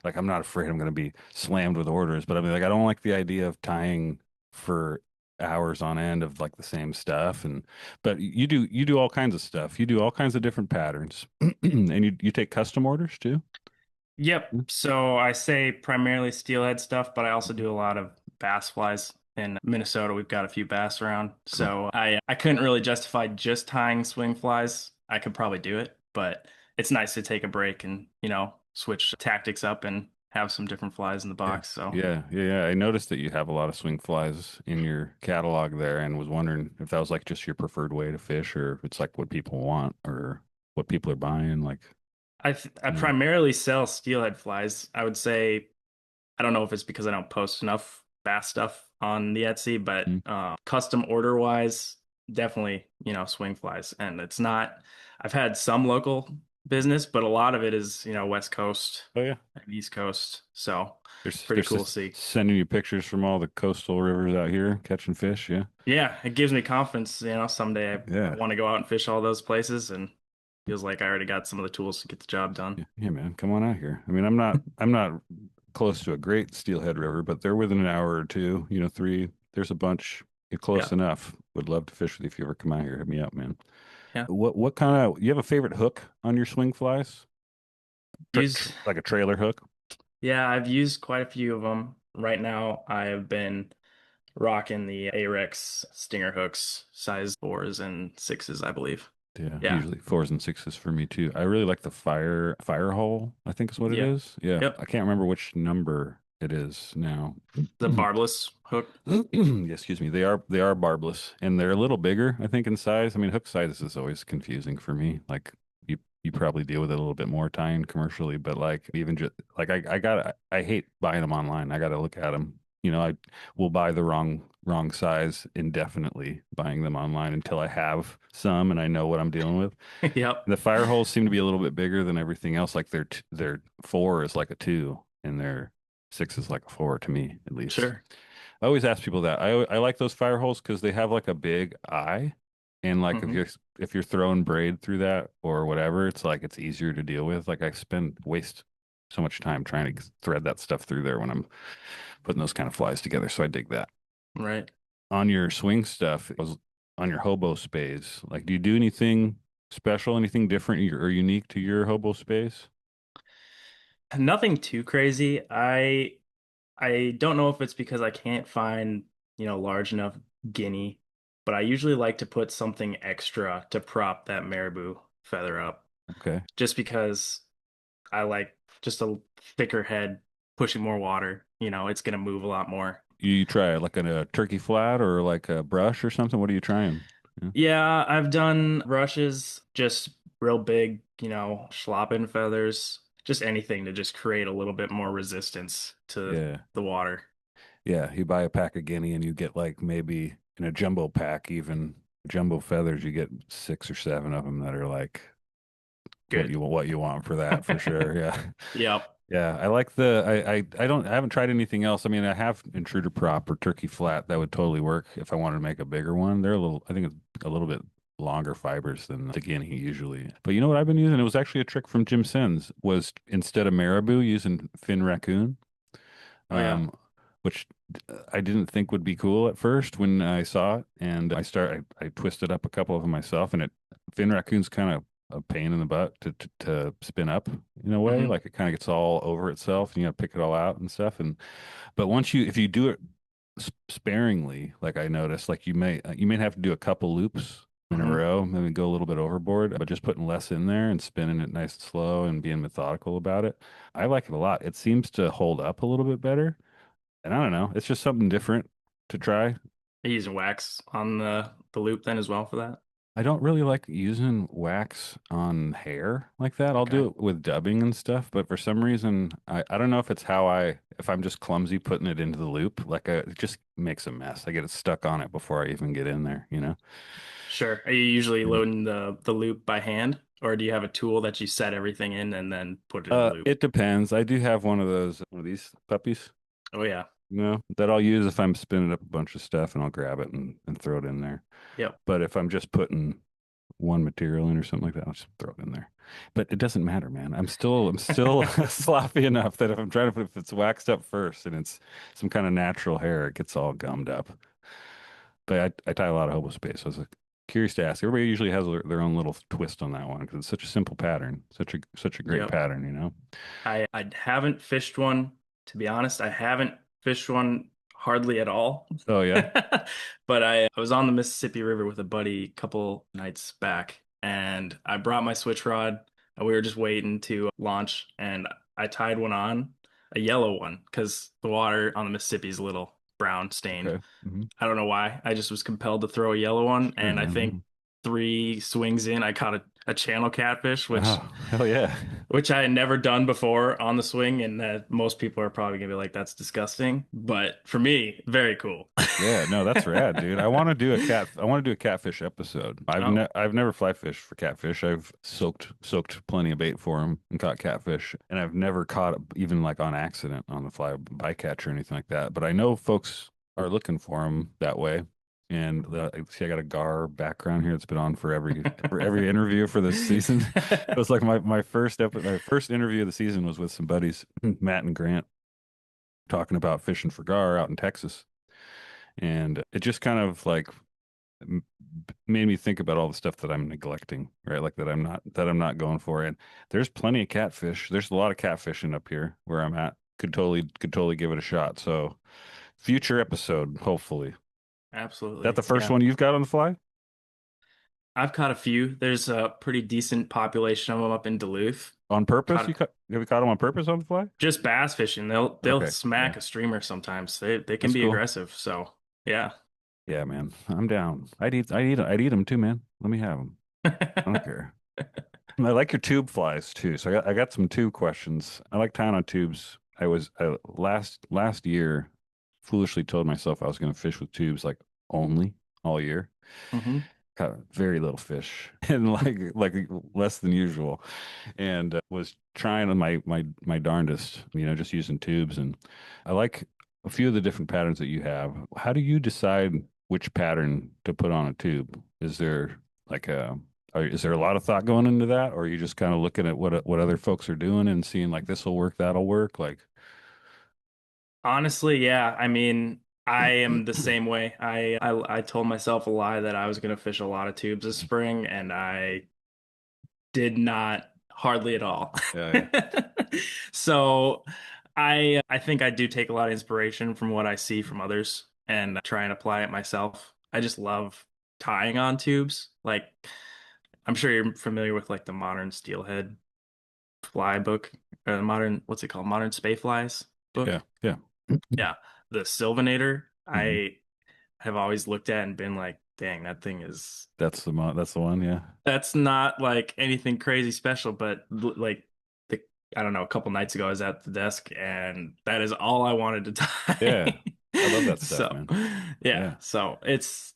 Like, I'm not afraid I'm going to be slammed with orders, but I mean, like, I don't like the idea of tying for hours on end of like the same stuff. And but you do all kinds of stuff. You do all kinds of different patterns. And you take custom orders too? Yep. So I say primarily steelhead stuff, but I also do a lot of bass flies. In Minnesota, we've got a few bass around. So I couldn't really justify just tying swing flies. I could probably do it, but it's nice to take a break and, switch tactics up and have some different flies in the box. So Yeah. I noticed that you have a lot of swing flies in your catalog there, and was wondering if that was like just your preferred way to fish, or if it's like what people want or what people are buying. Like, I primarily sell steelhead flies. I would say, I don't know if it's because I don't post enough bass stuff on the Etsy, but custom order wise, definitely, swing flies. And it's not, I've had some local business, but a lot of it is, West Coast and East Coast. So there's pretty cool to see. Sending you pictures from all the coastal rivers out here catching fish. Yeah. Yeah. It gives me confidence, someday I want to go out and fish all those places, and feels like I already got some of the tools to get the job done. Yeah, man, come on out here. I mean, I'm not close to a great steelhead river, but they're within an hour or two, 3. There's a bunch. You're close enough. Would love to fish with you if you ever come out here. Hit me up, man. Yeah. What kind of, you have a favorite hook on your swing flies? Like a trailer hook? Yeah, I've used quite a few of them. Right now, I have been rocking the Arex stinger hooks, size 4s and 6s, I believe. Yeah, usually 4s and 6s for me too. I really like the fire hole, I think is what it is. Yeah. Yep. I can't remember which number it is now. The barbless hook. Excuse me. They are barbless, and they're a little bigger, I think, in size. I mean, hook size is always confusing for me. Like, you probably deal with it a little bit more tying commercially, but like, even just like, I hate buying them online. I got to look at them. I will buy the wrong size indefinitely buying them online until I have some and I know what I'm dealing with. Yep. The fire holes seem to be a little bit bigger than everything else. Like their 4 is like a 2 and their 6 is like a 4 to me, at least. Sure. I always ask people that. I like those fire holes because they have like a big eye, and like if you're throwing braid through that or whatever, it's like it's easier to deal with. Like, I waste so much time trying to thread that stuff through there when I'm putting those kind of flies together. So I dig that. Right. On your swing stuff, on your hobo space, like, do you do anything special, anything different or unique to your hobo space? Nothing too crazy. I don't know if it's because I can't find, large enough guinea, but I usually like to put something extra to prop that marabou feather up. Okay. Just because I like just a thicker head pushing more water. It's going to move a lot more. You try like a turkey flat or like a brush or something? What are you trying? Yeah, I've done brushes, just real big, schlappen feathers, just anything to just create a little bit more resistance to the water. Yeah, you buy a pack of guinea and you get like maybe in a jumbo pack, even jumbo feathers, you get 6 or 7 of them that are like good. What you want for that, for sure. Yeah. Yep. Yeah, I like I haven't tried anything else. I mean, I have intruder prop or turkey flat that would totally work if I wanted to make a bigger one. I think it's a little bit longer fibers than the guinea usually. But you know what I've been using? It was actually a trick from Jim Sens, was instead of marabou using fin raccoon. Which I didn't think would be cool at first when I saw it, and I twisted up a couple of them myself, and fin raccoon's kind of a pain in the butt to spin up in a way. Like, it kind of gets all over itself and you got to pick it all out and stuff. But if you do it sparingly, like I noticed, like you may have to do a couple loops in a row, maybe go a little bit overboard, but just putting less in there and spinning it nice and slow and being methodical about it. I like it a lot. It seems to hold up a little bit better. And I don't know, it's just something different to try. Are you using wax on the loop then as well for that? I don't really like using wax on hair like that. I'll do it with dubbing and stuff, but for some reason, I don't know if it's if I'm just clumsy putting it into the loop, like it just makes a mess. I get it stuck on it before I even get in there, Sure. Are you usually loading the loop by hand, or do you have a tool that you set everything in and then put it in the loop? It depends. I do have one of these puppies. Oh yeah. That I'll use if I'm spinning up a bunch of stuff, and I'll grab it and throw it in there. Yep. But if I'm just putting one material in or something like that, I'll just throw it in there. But it doesn't matter, man. I'm still sloppy enough that if it's waxed up first and it's some kind of natural hair, it gets all gummed up. but I tie a lot of hobo space. So I was like, curious to ask. Everybody usually has their own little twist on that one because it's such a simple pattern, such a great Yep. pattern, you know. I haven't fished one, to be honest. I haven't fished one hardly at all. Oh yeah. But I was on the Mississippi River with a buddy a couple nights back, and I brought my switch rod, and we were just waiting to launch, and I tied one on, a yellow one, because the water on the Mississippi is a little brown stained. Okay. Mm-hmm. I don't know why. I just was compelled to throw a yellow one, and I think 3 swings in, I caught a channel catfish, which hell yeah, which I had never done before on the swing, and that most people are probably gonna be like, "That's disgusting." But for me, very cool. Yeah, no, that's rad, dude. I want to do a catfish episode. I've never fly fished for catfish. I've soaked plenty of bait for them and caught catfish, and I've never caught even like on accident on the fly bycatch or anything like that. But I know folks are looking for them that way. And see, I got a GAR background here. It's been on for every interview for this season. It was like my first interview of the season was with some buddies, Matt and Grant, talking about fishing for GAR out in Texas, and it just kind of like made me think about all the stuff that I'm neglecting, right? Like that I'm not going for. And there's plenty of catfish. There's a lot of catfishing up here where I'm at. Could totally give it a shot. So, future episode, hopefully. Absolutely. Is that the first one you've got on the fly? I've caught a few. There's a pretty decent population of them up in Duluth. On purpose? Have you caught them on purpose on the fly? Just bass fishing. They'll smack a streamer sometimes. They can That's be cool. aggressive. So yeah. Yeah, man. I'm down. I'd eat them too, man. Let me have them. I don't care. I like your tube flies too. So I got some tube questions. I like tying on tubes. I last year foolishly told myself I was going to fish with tubes like only all year. Mm-hmm. Caught very little fish and like less than usual, and was trying my darndest, just using tubes. And I like a few of the different patterns that you have. How do you decide which pattern to put on a tube? Is there is there a lot of thought going into that, or are you just kind of looking at what other folks are doing and seeing like this will work, that'll work? Like, honestly, yeah. I mean, I am the same way. I told myself a lie that I was going to fish a lot of tubes this spring, and I did not, hardly at all. Yeah. So I think I do take a lot of inspiration from what I see from others and try and apply it myself. I just love tying on tubes. Like, I'm sure you're familiar with like the modern steelhead fly book, or the modern, what's it called? Modern Spay Flies book. Yeah. Yeah. The Sylvanator, I have always looked at and been like, dang, that thing is. That's the one. Yeah. That's not like anything crazy special, but like I don't know, a couple nights ago I was at the desk and that is all I wanted to tie. Yeah. I love that stuff, man. Yeah. So it's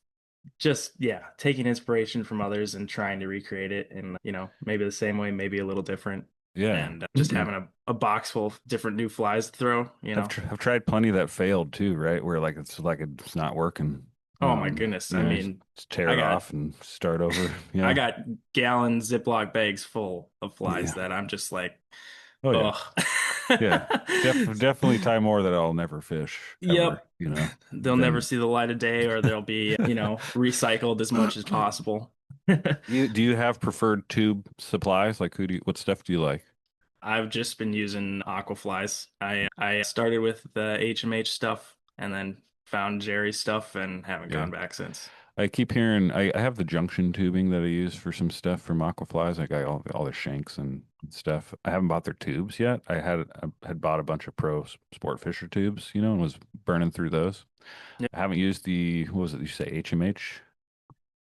just, taking inspiration from others and trying to recreate it and, maybe the same way, maybe a little different. Yeah. And just having a box full of different new flies to throw, I've tried plenty that failed too, right? Where like it's not working. Oh my goodness. I mean, just tear it off and start over. Yeah. I got gallon Ziploc bags full of flies that I'm just like, oh yeah. Definitely tie more that I'll never fish. Ever, yep. They'll never see the light of day, or they'll be, recycled as much as possible. Do you have preferred tube supplies? Like what stuff do you like? I've just been using Aquaflies. I started with the HMH stuff and then found Jerry's stuff and haven't gone back since. I keep hearing I have the junction tubing that I use for some stuff from Aquaflies. I got all the shanks and stuff. I haven't bought their tubes yet. I had bought a bunch of pro sport fisher tubes, and was burning through those. Yep. I haven't used what was it you say, HMH?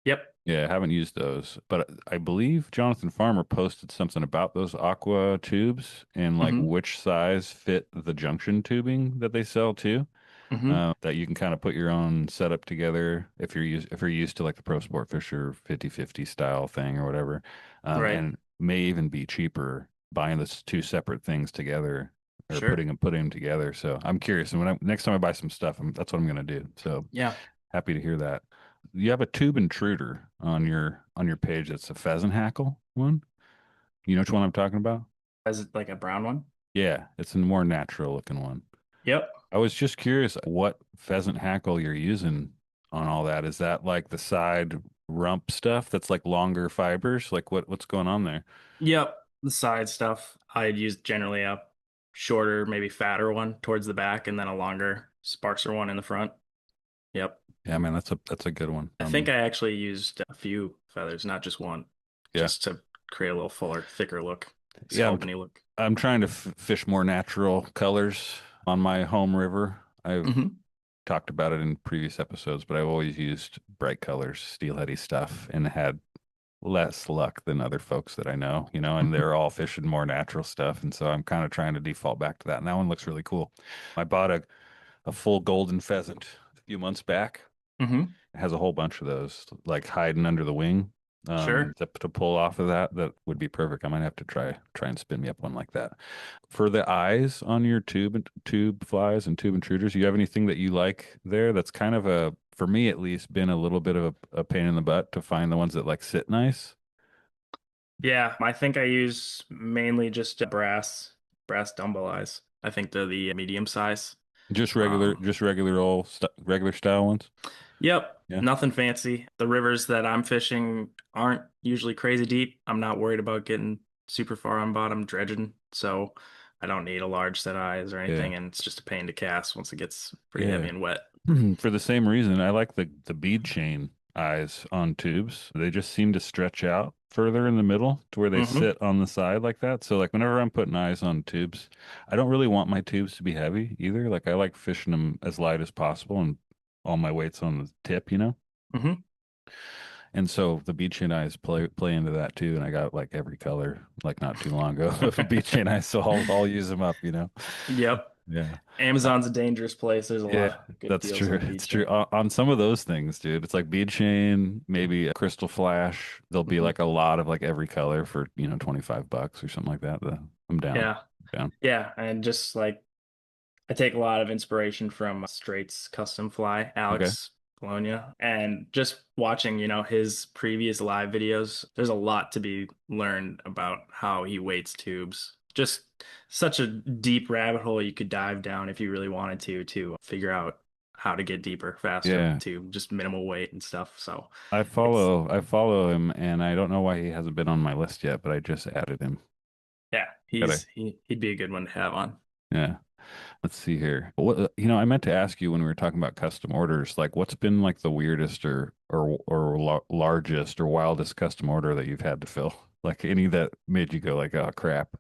Yep. Yeah, I haven't used those, but I believe Jonathan Farmer posted something about those aqua tubes and like which size fit the junction tubing that they sell too. That you can kind of put your own setup together if you're used to like the Pro Sport Fisher 50/50 style thing or whatever, right. And may even be cheaper buying those two separate things together or putting them together. So I'm curious, and next time I buy some stuff, that's what I'm gonna do. So yeah, happy to hear that. You have a tube intruder on your page. That's a pheasant hackle one. You know which one I'm talking about? Is it like a brown one? Yeah, it's a more natural looking one. Yep. I was just curious what pheasant hackle you're using on all that? Is that like the side rump stuff that's like longer fibers? Like what's going on there? Yep, the side stuff. I'd use generally a shorter, maybe fatter one towards the back, and then a longer, sparser one in the front. Yep. Yeah, man, that's a good one. I think I actually used a few feathers, not just one, Yeah. just to create a little fuller, thicker look, Yeah, sculpin-y look. I'm trying to fish more natural colors on my home river. I've talked about it in previous episodes, but I've always used bright colors, steelheady stuff, and had less luck than other folks that I know, and they're all fishing more natural stuff. And so I'm kind of trying to default back to that. And that one looks really cool. I bought a full golden pheasant a few months back. Mm-hmm. It has a whole bunch of those like hiding under the wing. Sure. To pull off of that would be perfect. I might have to try and spin me up one like that. For the eyes on your tube flies and tube intruders, you have anything that you like there? That's kind of for me at least, been a little bit of a pain in the butt to find the ones that like sit nice. Yeah, I think I use mainly just brass dumbbell eyes. I think they're the medium size. Just regular style ones. Yep. Yeah. Nothing fancy. The rivers that I'm fishing aren't usually crazy deep. I'm not worried about getting super far on bottom dredging, so I don't need a large set of eyes or anything, and it's just a pain to cast once it gets pretty heavy and wet. For the same reason, I like the bead chain eyes on tubes. They just seem to stretch out further in the middle to where they sit on the side like that. So like whenever I'm putting eyes on tubes, I don't really want my tubes to be heavy either. Like I like fishing them as light as possible and all my weight's on the tip, Mm-hmm. And so the bead chain eyes play into that too. And I got like every color like not too long ago of bead chain eyes, so I'll use them up, Yep. Yeah. Amazon's a dangerous place. There's a lot of good that's deals true. on bead It's true. chain. On some of those things, dude, it's like bead chain, maybe a crystal flash. There'll be like a lot of like every color for, $25 or something like that. I'm down. Yeah. Down. Yeah. And just like I take a lot of inspiration from Straight's custom fly, Alex Bologna, and just watching, his previous live videos, there's a lot to be learned about how he weights tubes. Just such a deep rabbit hole you could dive down if you really wanted to figure out how to get deeper faster to just minimal weight and stuff. So I follow him, and I don't know why he hasn't been on my list yet, but I just added him. yeah, he'd be a good one to have on. Yeah. Let's see here. What I meant to ask you when we were talking about custom orders, like what's been like the weirdest or largest or wildest custom order that you've had to fill? Like any that made you go like, oh crap.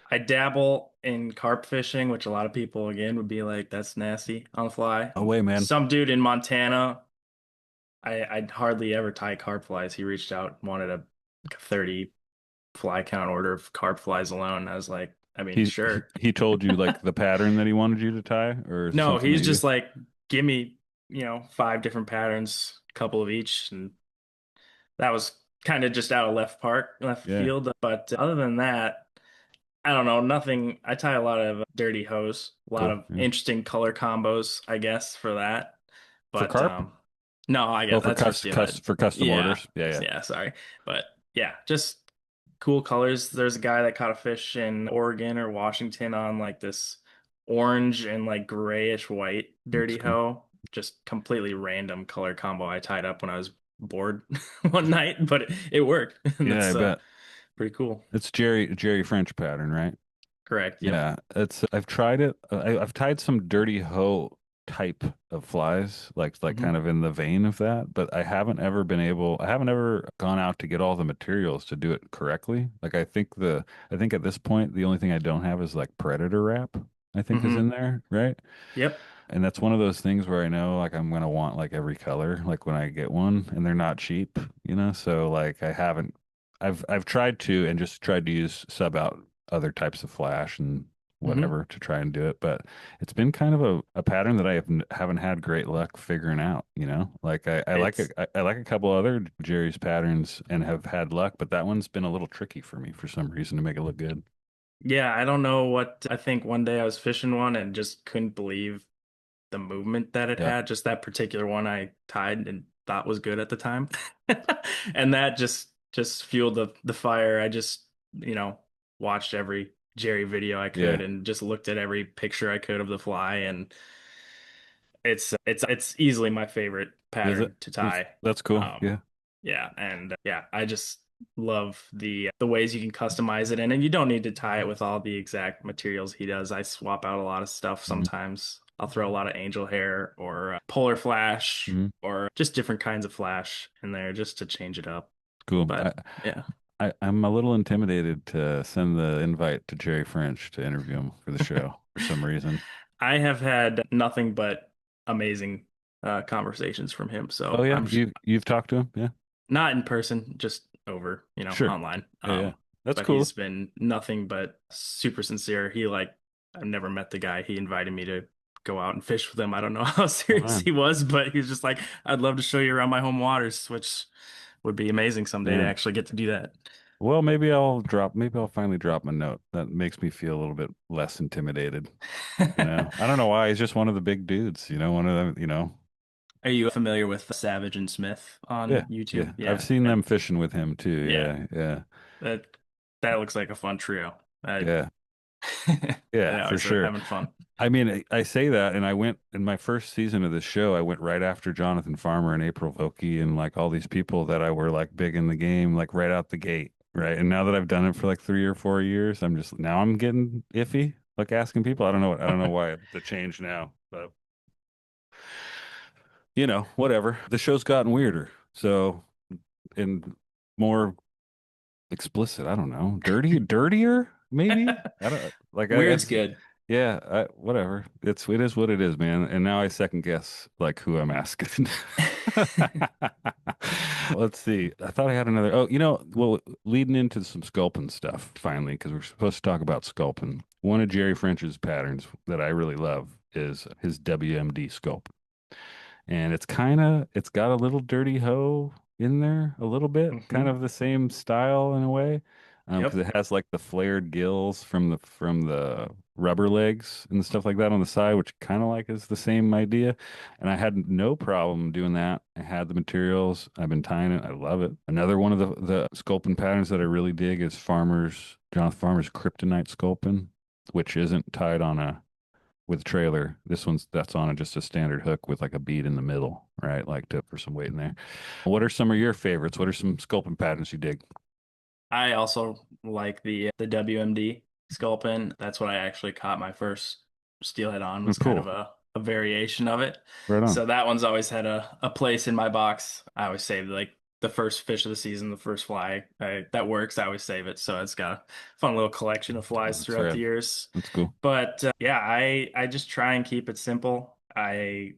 I dabble in carp fishing, which a lot of people again would be like, that's nasty on the fly. Oh wait, man. Some dude in Montana, I'd hardly ever tie carp flies. He reached out, wanted a 30 fly count order of carp flies alone. I was like, I mean, sure. He told you like the pattern that he wanted you to tie, or no, he's just like, give me, 5 different patterns, a couple of each, and that was kind of just out of left field. But other than that, I don't know, nothing. I tie a lot of dirty hose, a lot of interesting color combos, I guess, for that. But for carp? No, I guess that's for custom orders. Yeah, sorry. But yeah, just cool colors. There's a guy that caught a fish in Oregon or Washington on like this orange and like grayish white dirty hoe. Just completely random color combo I tied up when I was bored one night, but it worked. Yeah, I bet. Pretty cool. It's Jerry French pattern, right? Correct. Yep. Yeah, I've tried it. I've tied some dirty hoe type of flies, like kind of in the vein of that, but I haven't ever gone out to get all the materials to do it correctly. Like I think at this point the only thing I don't have is like predator wrap, I think is in there, right? Yep. And that's one of those things where I know like I'm gonna want like every color, like when I get one, and they're not cheap, So like I've tried to use sub out other types of flash and whatever to try and do it, but it's been kind of a pattern that I haven't had great luck figuring out. Like I like a couple other Jerry's patterns and have had luck, but that one's been a little tricky for me for some reason to make it look good. Yeah, I don't know what. I think one day I was fishing one and just couldn't believe the movement that it had. Just that particular one I tied and thought was good at the time. And that just fueled the fire. I just, watched every Jerry video I could and just looked at every picture I could of the fly, and It's easily my favorite Is it? pattern to tie. That's cool. Yeah. Yeah, and yeah, I just love the ways you can customize it, and you don't need to tie it with all the exact materials he does. I swap out a lot of stuff sometimes. I'll throw a lot of angel hair or polar flash or just different kinds of flash in there just to change it up. Cool. But yeah. I'm a little intimidated to send the invite to Jerry French to interview him for the show for some reason. I have had nothing but amazing conversations from him. So Oh yeah, you've talked to him, yeah? Not in person, just over, Sure. online. Yeah. That's but cool. He's been nothing but super sincere. I've never met the guy. He invited me to go out and fish with him. I don't know how serious he was, but he was just like, I'd love to show you around my home waters, which would be amazing someday to actually get to do that. Well, maybe I'll finally drop him a note. That makes me feel a little bit less intimidated. I don't know why. He's just one of the big dudes, one of them, Are you familiar with Savage and Smith on YouTube? Yeah. I've seen them fishing with him too. Yeah. That looks like a fun trio. Yeah, for sure. Having fun. I mean, I say that, and I went in my first season of the show. I went right after Jonathan Farmer and April Vokey and like all these people that I were like big in the game, like right out the gate, right? And now that I've done it for like 3 or 4 years, I'm getting iffy, like asking people. I don't know why the change now, but whatever. The show's gotten weirder, so and more explicit. I don't know, dirtier, maybe. I don't like. Weird's good. Yeah, whatever. It is what it is, man. And now I second guess like who I'm asking. Let's see. I thought I had another. Oh, well, leading into some Sculpin stuff finally, because we're supposed to talk about Sculpin. One of Jerry French's patterns that I really love is his WMD Sculpin, and it's got a little dirty hoe in there a little bit, kind of the same style in a way, because it has like the flared gills from the rubber legs and stuff like that on the side, which kind of like is the same idea. And I had no problem doing that. I had the materials. I've been tying it. I love it. Another one of the Sculpin patterns that I really dig is Jonathan Farmer's Kryptonite Sculpin, which isn't tied with trailer. That's on just a standard hook with like a bead in the middle, right? Like for some weight in there. What are some of your favorites? What are some Sculpin patterns you dig? I also like the WMD Sculpin. That's what I actually caught my first steelhead on, was kind of a variation of it. Right on. So that one's always had a place in my box. I always save like the first fish of the season, the first fly that works. I always save it. So it's got a fun little collection of flies throughout the years. That's cool. But I just try and keep it simple. I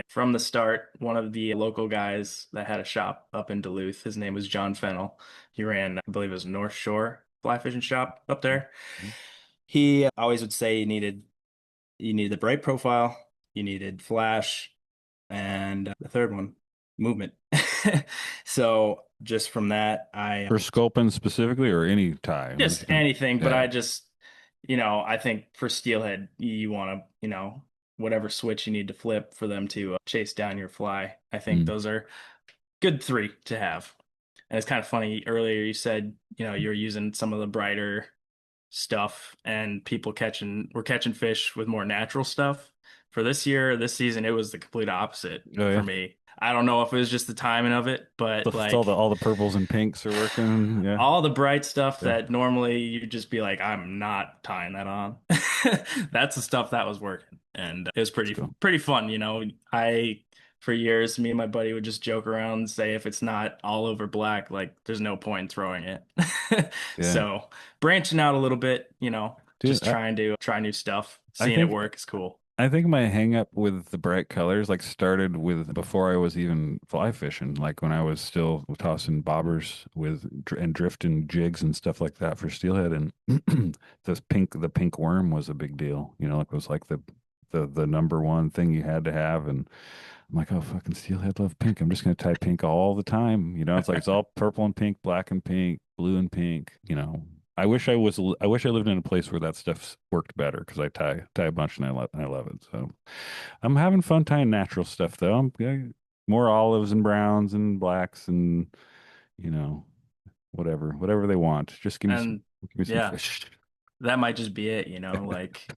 from the start, one of the local guys that had a shop up in Duluth, his name was John Fennell. He ran, I believe it was North Shore fly fishing shop up there. He always would say you needed the bright profile, you needed flash, and the third one, movement. So just from that, for Sculpin specifically, or any tie, just anything. But I just, I think for steelhead, you want to, whatever switch you need to flip for them to chase down your fly. I think those are good 3 to have. And it's kind of funny, earlier you said, you're using some of the brighter stuff and we're catching fish with more natural stuff. For this season, it was the complete opposite for me. I don't know if it was just the timing of it, but all the purples and pinks are working. Yeah. All the bright stuff that normally you'd just be like, I'm not tying that on. That's the stuff that was working. And it was pretty fun. For years, me and my buddy would just joke around and say, if it's not all over black, like there's no point in throwing it. So branching out a little bit, just trying to try new stuff, seeing it work is cool. I think my hang up with the bright colors started with before I was even fly fishing, like when I was still tossing bobbers and drifting jigs and stuff like that for steelhead, and the pink worm was a big deal. It was like the number one thing you had to have. And I'm like, oh, fucking steelhead love pink. I'm just going to tie pink all the time. It's like, it's all purple and pink, black and pink, blue and pink. I wish I lived in a place where that stuff worked better, because I tie a bunch and I love it. So I'm having fun tying natural stuff though. I'm more olives and browns and blacks and, whatever they want. Just give me some fish. That might just be it, like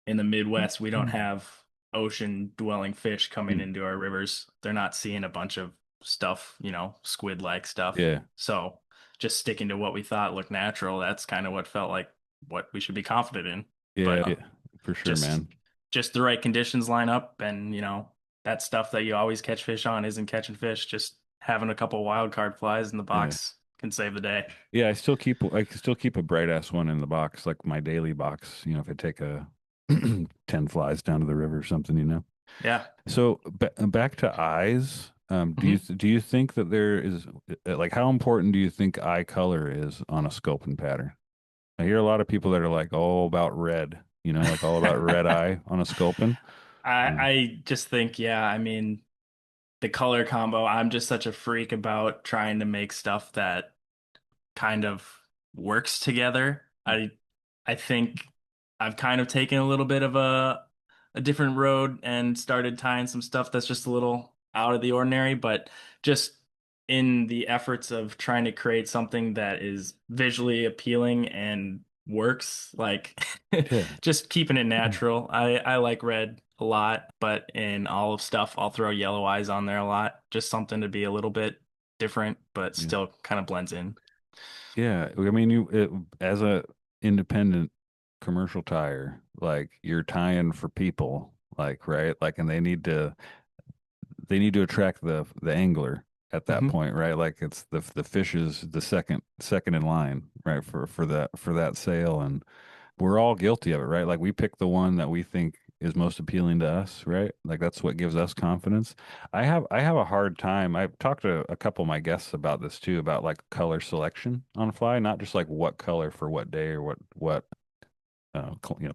in the Midwest, we don't have ocean dwelling fish coming Mm. into our rivers. They're not seeing a bunch of stuff, squid like stuff. Yeah. So just sticking to what we thought looked natural, that's kind of what felt like what we should be confident in. Yeah, But yeah, for sure, just man. just the right conditions line up, and that stuff that you always catch fish on isn't catching fish. Just having a couple wild card flies in the Yeah. box can save the day. Yeah, I still keep a bright ass one in the box, like my daily box, if I take a 10 flies down to the river or something. Yeah. So back to eyes. Do you think that there is like how important do you think eye color is on a sculpin pattern? I hear a lot of people that are like all about red, like all about red eye on a sculpin. I just think, yeah, I mean, the color combo, I'm just such a freak about trying to make stuff that kind of works together. I think I've kind of taken a little bit of a different road and started tying some stuff that's just a little out of the ordinary, but just in the efforts of trying to create something that is visually appealing and works, like Yeah. just keeping it natural. I like red a lot, but in olive stuff, I'll throw yellow eyes on there a lot. Just something to be a little bit different, but still kind of blends in. Yeah, I mean, as a independent commercial tire, like you're tying for people, like right, like, and they need to attract the angler at that point, right? Like it's the fish is the second in line, right, for that sale, and we're all guilty of it, right? Like we pick the one that we think is most appealing to us, right? Like that's what gives us confidence. I have a hard time. I've talked to a couple of my guests about this too, about like color selection on fly, not just like what color for what day or what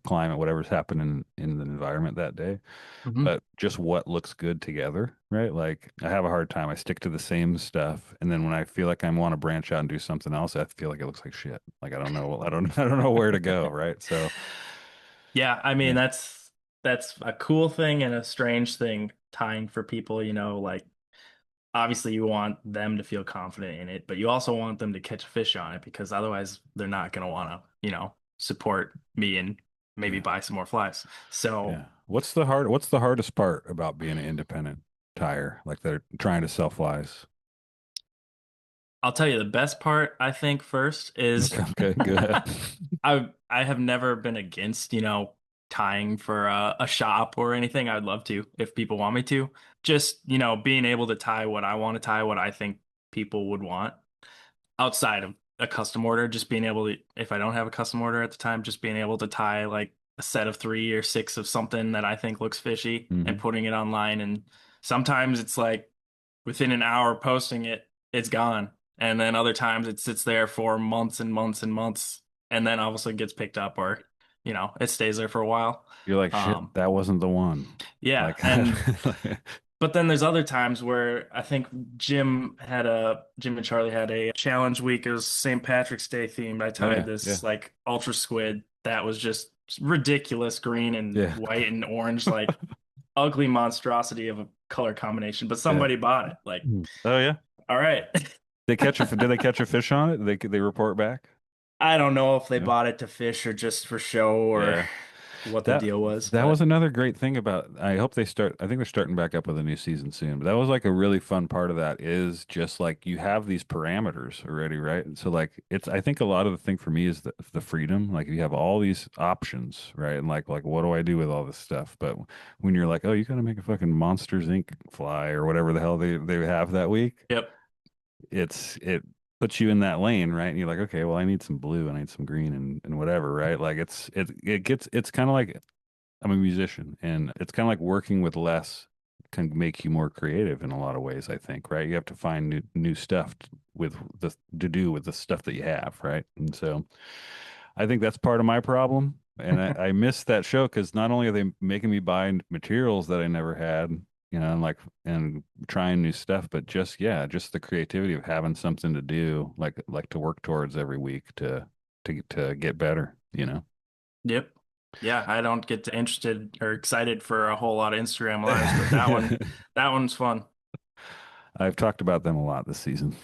climate, whatever's happening in the environment that day, but just what looks good together, right? Like I have a hard time. I stick to the same stuff, and then when I feel like I want to branch out and do something else, I feel like it looks like shit. Like I don't know, I don't know where to go, right? So Yeah, I mean yeah. that's a cool thing and a strange thing tying for people, like obviously you want them to feel confident in it, but you also want them to catch a fish on it because otherwise they're not going to want to, support me and maybe buy some more flies. So Yeah. What's the hardest part about being an independent tire? Like they're trying to sell flies. I'll tell you the best part, I think, first is Okay, good. I have never been against, tying for a shop or anything. I'd love to if people want me to. Just, being able to tie what I want to tie, what I think people would want outside of a custom order, just being able to, if I don't have a custom order at the time, just being able to tie like a set of 3 or 6 of something that I think looks fishy and putting it online. And sometimes it's like within an hour posting it, it's gone. And then other times it sits there for months and months and months, and then all of a sudden gets picked up, or it stays there for a while. You're like, shit, that wasn't the one. Yeah, Like, and but then there's other times where I think Jim and Charlie had a challenge week. It was St. Patrick's Day themed. I tied this like ultra squid that was just ridiculous green and white and orange, like ugly monstrosity of a color combination. But somebody bought it. Like, oh yeah, all right. Did they catch a fish on it? They report back? I don't know if they bought it to fish or just for show or what the deal was. That was another great thing about, I hope I think they're starting back up with a new season soon, but that was like a really fun part of that is just like you have these parameters already, right? So like I think a lot of the thing for me is the freedom. Like you have all these options, right? And like what do I do with all this stuff? But when you're like, oh, you got to make a fucking Monsters Inc. fly or whatever the hell they have that week. Yep. It puts you in that lane, right? And you're like, okay, well, I need some blue, I need some green, and whatever, right? Like it's kind of like I'm a musician, and it's kind of like working with less can make you more creative in a lot of ways. I think, right? You have to find new stuff to do with the stuff that you have, right? And so, I think that's part of my problem, and I miss that show because not only are they making me buy materials that I never had, and trying new stuff, but just the creativity of having something to do, like to work towards every week to get better, Yep. Yeah, I don't get interested or excited for a whole lot of Instagram lives, but that one's fun. I've talked about them a lot this season.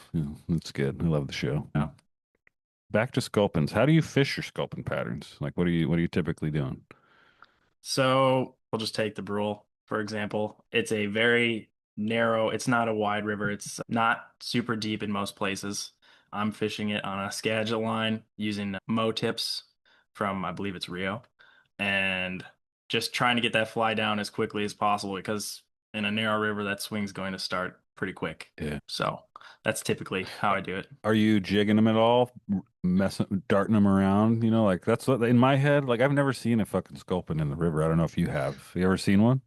It's good. I love the show. Yeah. Back to Sculpins. How do you fish your sculpin patterns? Like, what are you typically doing? So we'll just take the Brule, for example. It's a very narrow, it's not a wide river. It's not super deep in most places. I'm fishing it on a Skagit line using Mo tips from, I believe it's Rio, and just trying to get that fly down as quickly as possible because in a narrow river, that swing's going to start pretty quick. Yeah. So that's typically how I do it. Are you jigging them at all? Darting them around? You know, like that's what in my head. Like I've never seen a fucking sculpin in the river. I don't know if you have. You ever seen one?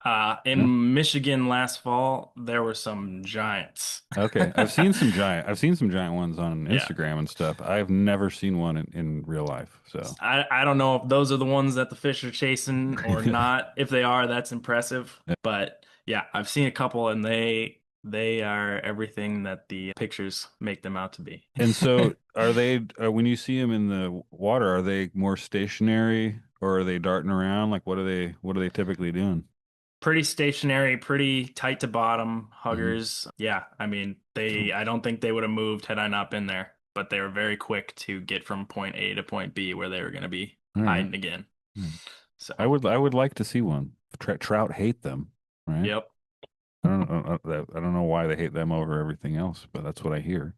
No? In Michigan last fall, there were some giants. Okay, I've seen some giant ones on Yeah. Instagram and stuff. I've never seen one in real life. So I don't know if those are the ones that the fish are chasing or not. If they are, that's impressive. Yeah. But yeah, I've seen a couple and they are everything that the pictures make them out to be. And so are they when you see them in the water, are they more stationary or are they darting around? Like what are they typically doing? Pretty stationary, pretty tight to bottom huggers. Yeah, I mean, I don't think they would have moved had I not been there, but they were very quick to get from point A to point B where they were going to be All right. hiding again. So I would like to see one. Trout hate them, right? Yep. I don't know why they hate them over everything else, but that's what I hear.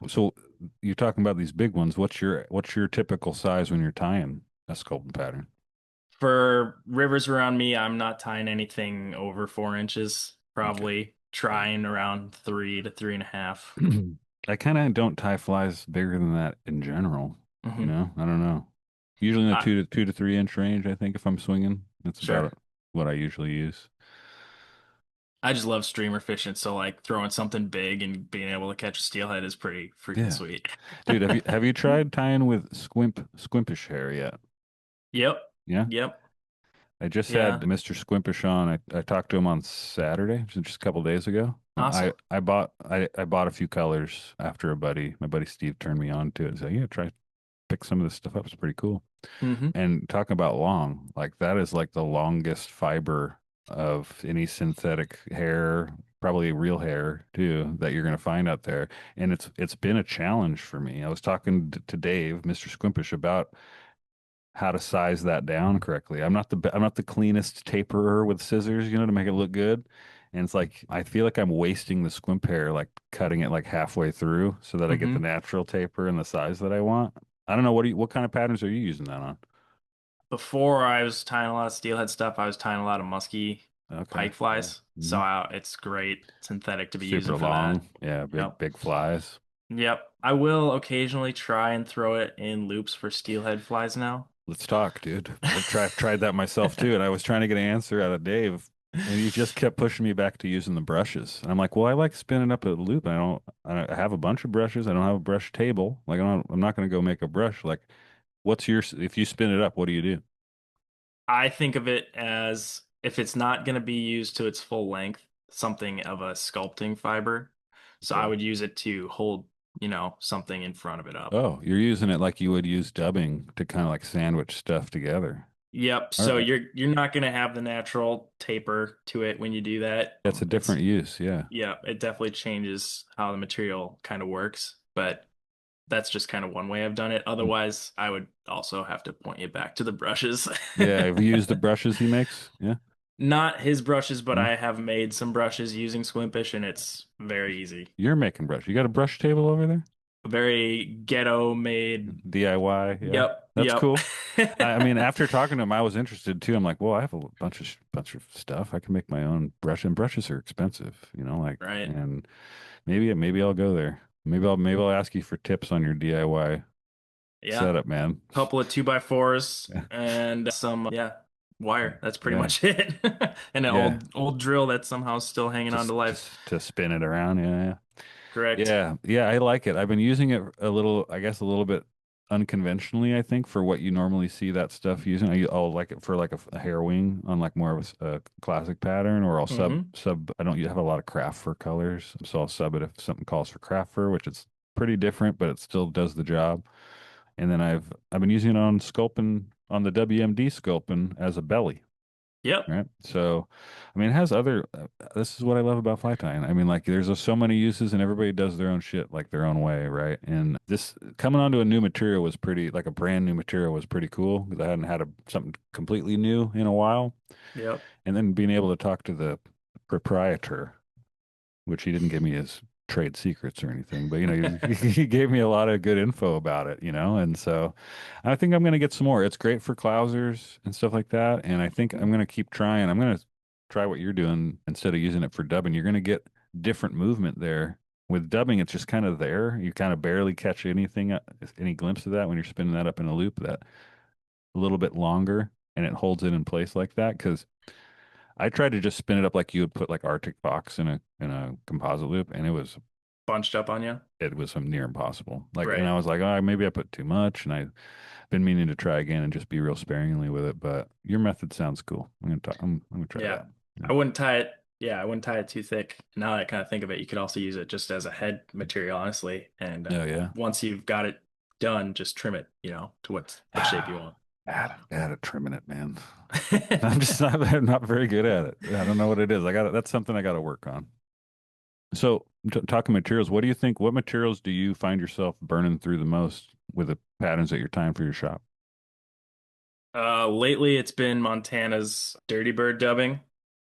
So you're talking about these big ones. What's your typical size when you're tying a sculpin pattern? For rivers around me, I'm not tying anything over 4 inches. Probably trying around 3 to 3.5. I kind of don't tie flies bigger than that in general. You know, I don't know. Usually in the 2 to 3 inch range, I think if I'm swinging, that's about what I usually use. I just love streamer fishing, so like throwing something big and being able to catch a steelhead is pretty freaking sweet. Dude, have you tried tying with squimpish hair yet? Yep. Yeah. Yep. I just had Mr. Squimpish on. I talked to him on Saturday, just a couple days ago. Awesome. I bought a few colors after my buddy Steve turned me on to it and said, yeah, try pick some of this stuff up. It's pretty cool. And talking about long, like that is like the longest fiber of any synthetic hair, probably real hair too, that you're going to find out there. And it's been a challenge for me. I was talking to Dave, Mr. Squimpish, about how to size that down correctly. I'm not the cleanest taperer with scissors, you know, to make it look good. And it's like I feel like I'm wasting the squimp hair, like cutting it like halfway through so that I get the natural taper and the size that I want. I don't know what kind of patterns are you using that on? Before I was tying a lot of steelhead stuff, I was tying a lot of musky pike flies. So it's great synthetic to be using for long. that. Yeah, big flies. Yep. I will occasionally try and throw it in loops for steelhead flies now. Let's talk, dude. I've tried that myself too, and I was trying to get an answer out of Dave, and he just kept pushing me back to using the brushes. And I'm like, well, I like spinning up a loop. I have a bunch of brushes. I don't have a brush table. Like I'm not going to go make a brush. Like, if you spin it up, what do you do? I think of it as if it's not going to be used to its full length, something of a sculpting fiber. So I would use it to hold, something in front of it up. Oh, you're using it like you would use dubbing to kind of like sandwich stuff together. Yep. So you're not going to have the natural taper to it when you do that. That's a different use. Yeah. Yeah. It definitely changes how the material kind of works, but that's just kind of one way I've done it. Otherwise, I would also have to point you back to the brushes. Yeah. Have you used the brushes he makes? Yeah. Not his brushes, but I have made some brushes using Squimpish, and it's very easy. You're making brush. You got a brush table over there? Very ghetto made DIY. Yeah. Yep. That's cool. I mean, after talking to him, I was interested too. I'm like, well, I have a bunch of stuff. I can make my own brush, and brushes are expensive, right. And maybe I'll go there. Maybe I'll ask you for tips on your DIY setup, man. A couple of 2x4s and some wire. That's pretty much it. And an old drill that's somehow still hanging on to life to spin it around. Yeah. Correct. Yeah, I like it. I've been using it a little bit unconventionally, I think, for what you normally see that stuff using. I'll like it for like a hair wing on like more of a classic pattern, or I'll sub. I don't have a lot of craft fur colors, so I'll sub it if something calls for craft fur, which is pretty different, but it still does the job. And then I've been using it on Sculpin, on the WMD Sculpin as a belly. Yep. right? So, I mean, it has other. This is what I love about fly tying. I mean, like, there's so many uses, and everybody does their own shit like their own way, right? And this coming onto a new material was pretty, like a brand new material was pretty cool because I hadn't had something completely new in a while. Yep. And then being able to talk to the proprietor, which he didn't give me his trade secrets or anything, but he gave me a lot of good info about it, and so I think I'm going to get some more. It's great for clousers and stuff like that, and I think I'm going to keep trying. I'm going to try what you're doing instead of using it for dubbing. You're going to get different movement there. With dubbing, it's just kind of there. You kind of barely catch anything, any glimpse of that when you're spinning that up in a loop that a little bit longer, and it holds it in place like that. Because I tried to just spin it up like you would put like Arctic Fox in a composite loop, and Bunched up on you. it was near impossible. Like, Right. and I was like, oh, maybe I put too much, and I've been meaning to try again and just be real sparingly with it. But your method sounds cool. I'm gonna try Yeah. that. I wouldn't tie it. Yeah, I wouldn't tie it too thick. Now that I kind of think of it, you could also use it just as a head material, honestly. And Oh yeah. once you've got it done, just trim it, to what shape you want. Bad at trimming it, man. I'm not very good at it. I don't know what it is. That's something I got to work on. So, talking materials, what do you think? What materials do you find yourself burning through the most with the patterns that you're tying for your shop? Lately it's been Montana's Dirty Bird dubbing.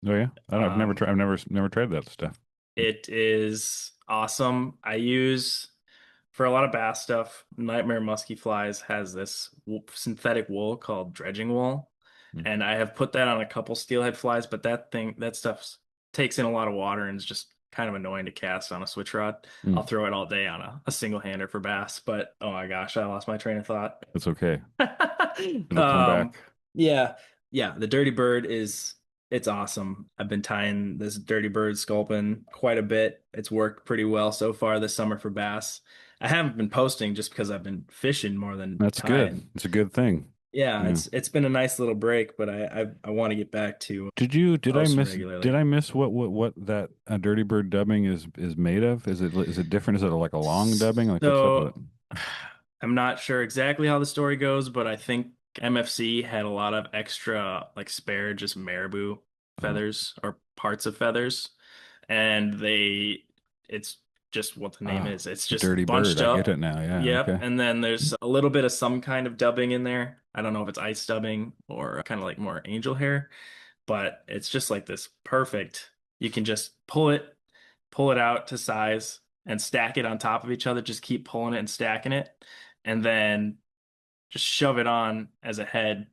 Oh yeah, I've never tried. I've never tried that stuff. It is awesome. I use for a lot of bass stuff. Nightmare Musky Flies has this synthetic wool called dredging wool, and I have put that on a couple steelhead flies. But that stuff takes in a lot of water and is just kind of annoying to cast on a switch rod. I'll throw it all day on a single hander for bass. But oh my gosh, I lost my train of thought. It's okay. It'll come back. Yeah, yeah. The Dirty Bird it's awesome. I've been tying this Dirty Bird Sculpin quite a bit. It's worked pretty well so far this summer for bass. I haven't been posting just because I've been fishing more than That's tying. good. It's a good thing. Yeah, it's been a nice little break, but I want to get back to Did I miss what that Dirty Bird dubbing is made of? Is it different? Is it like a long dubbing? Like what's up with it? I'm not sure exactly how the story goes, but I think MFC had a lot of extra like spare just marabou feathers or parts of feathers, and it's just what the name is. It's just Dirty bunched Bird. up. I get it now. Yeah. Yep. Okay. And then there's a little bit of some kind of dubbing in there. I don't know if it's ice dubbing or kind of like more angel hair, but it's just like this perfect. You can just pull it out to size and stack it on top of each other. Just keep pulling it and stacking it, and then just shove it on as a head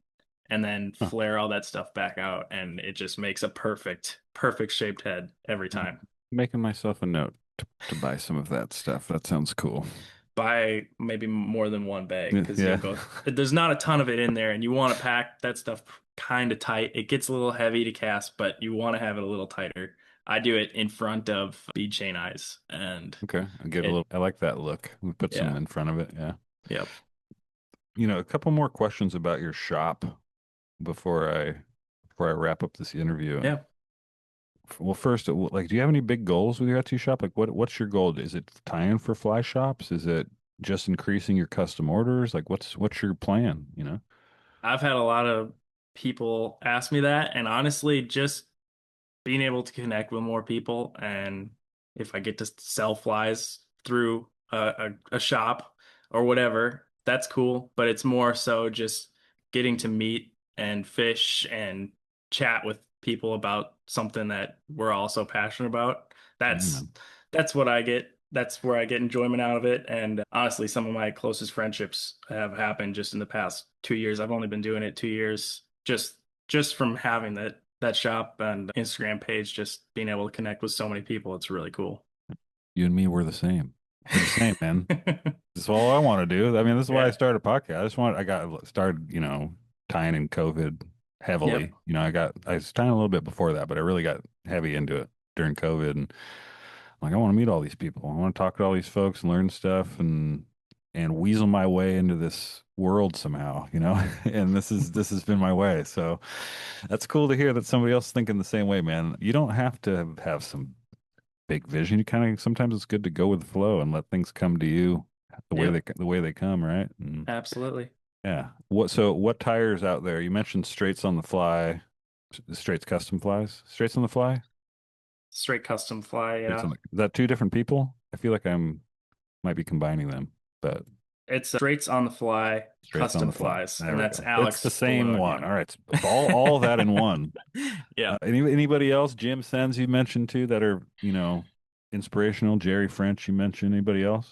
and then flare all that stuff back out. And it just makes a perfect shaped head every time. Making myself a note to buy some of that stuff. That sounds cool. Buy maybe more than one bag because Yeah. there's not a ton of it in there, and you want to pack that stuff kind of tight. It gets a little heavy to cast, but you want to have it a little tighter. I do it in front of bead chain eyes, and Okay. I like that look. We put some in front of it. Yeah. Yep. A couple more questions about your shop before I wrap up this interview. Yeah. Well, first, like, do you have any big goals with your Etsy shop? Like, what's your goal? Is it tying for fly shops? Is it just increasing your custom orders? Like, what's your plan? I've had a lot of people ask me that, and honestly, just being able to connect with more people, and if I get to sell flies through a shop or whatever, that's cool. But it's more so just getting to meet and fish and chat with people about something that we're all so passionate about. That's what I get. That's where I get enjoyment out of it. And honestly, some of my closest friendships have happened just in the past 2 years. I've only been doing it 2 years, just from having that shop and Instagram page, just being able to connect with so many people. It's really cool. You and me, we're the same. We're the same, man. That's all I want to do. I mean, this is why I started a podcast. I got started, tying in COVID heavily. Yep. I was tying a little bit before that, but I really got heavy into it during COVID. And I'm like, I want to meet all these people. I want to talk to all these folks and learn stuff and weasel my way into this world somehow, and this has been my way. So that's cool to hear that somebody else is thinking the same way, man. You don't have to have some big vision. You kind of, sometimes it's good to go with the flow and let things come to you the way they come, right? Absolutely. Yeah. What tires out there? You mentioned straights on the fly. Straight's custom flies. Straight's on the fly. Straight custom fly. Yeah. Is that two different people? I feel like might be combining them, but It's Straights on the Fly, Straight's on custom the fly. flies, There and we that's go. Alex. It's the same below one. again. All right, it's all that in one. Yeah. Anybody else? Jim Sens you mentioned too that are inspirational. Jerry French you mentioned. Anybody else?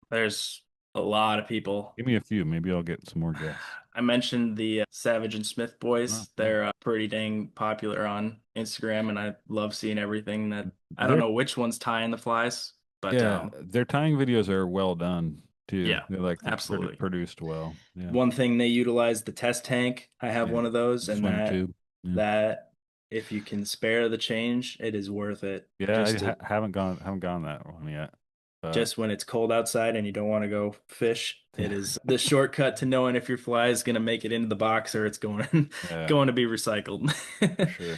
There's a lot of people. Give me a few. Maybe I'll get some more guests. I mentioned the Savage and Smith boys. Oh, They're pretty dang popular on Instagram, and I love seeing everything that. I don't know which one's tying the flies, but yeah, their tying videos are well done too. Yeah, they're absolutely produced well. Yeah. One thing they utilize the test tank. I have one of those, and Swim tube. Yeah. that if you can spare the change, it is worth it. Yeah, I haven't gone that one yet. Just when it's cold outside and you don't want to go fish, it is the shortcut to knowing if your fly is going to make it into the box or it's going to be recycled. Sure.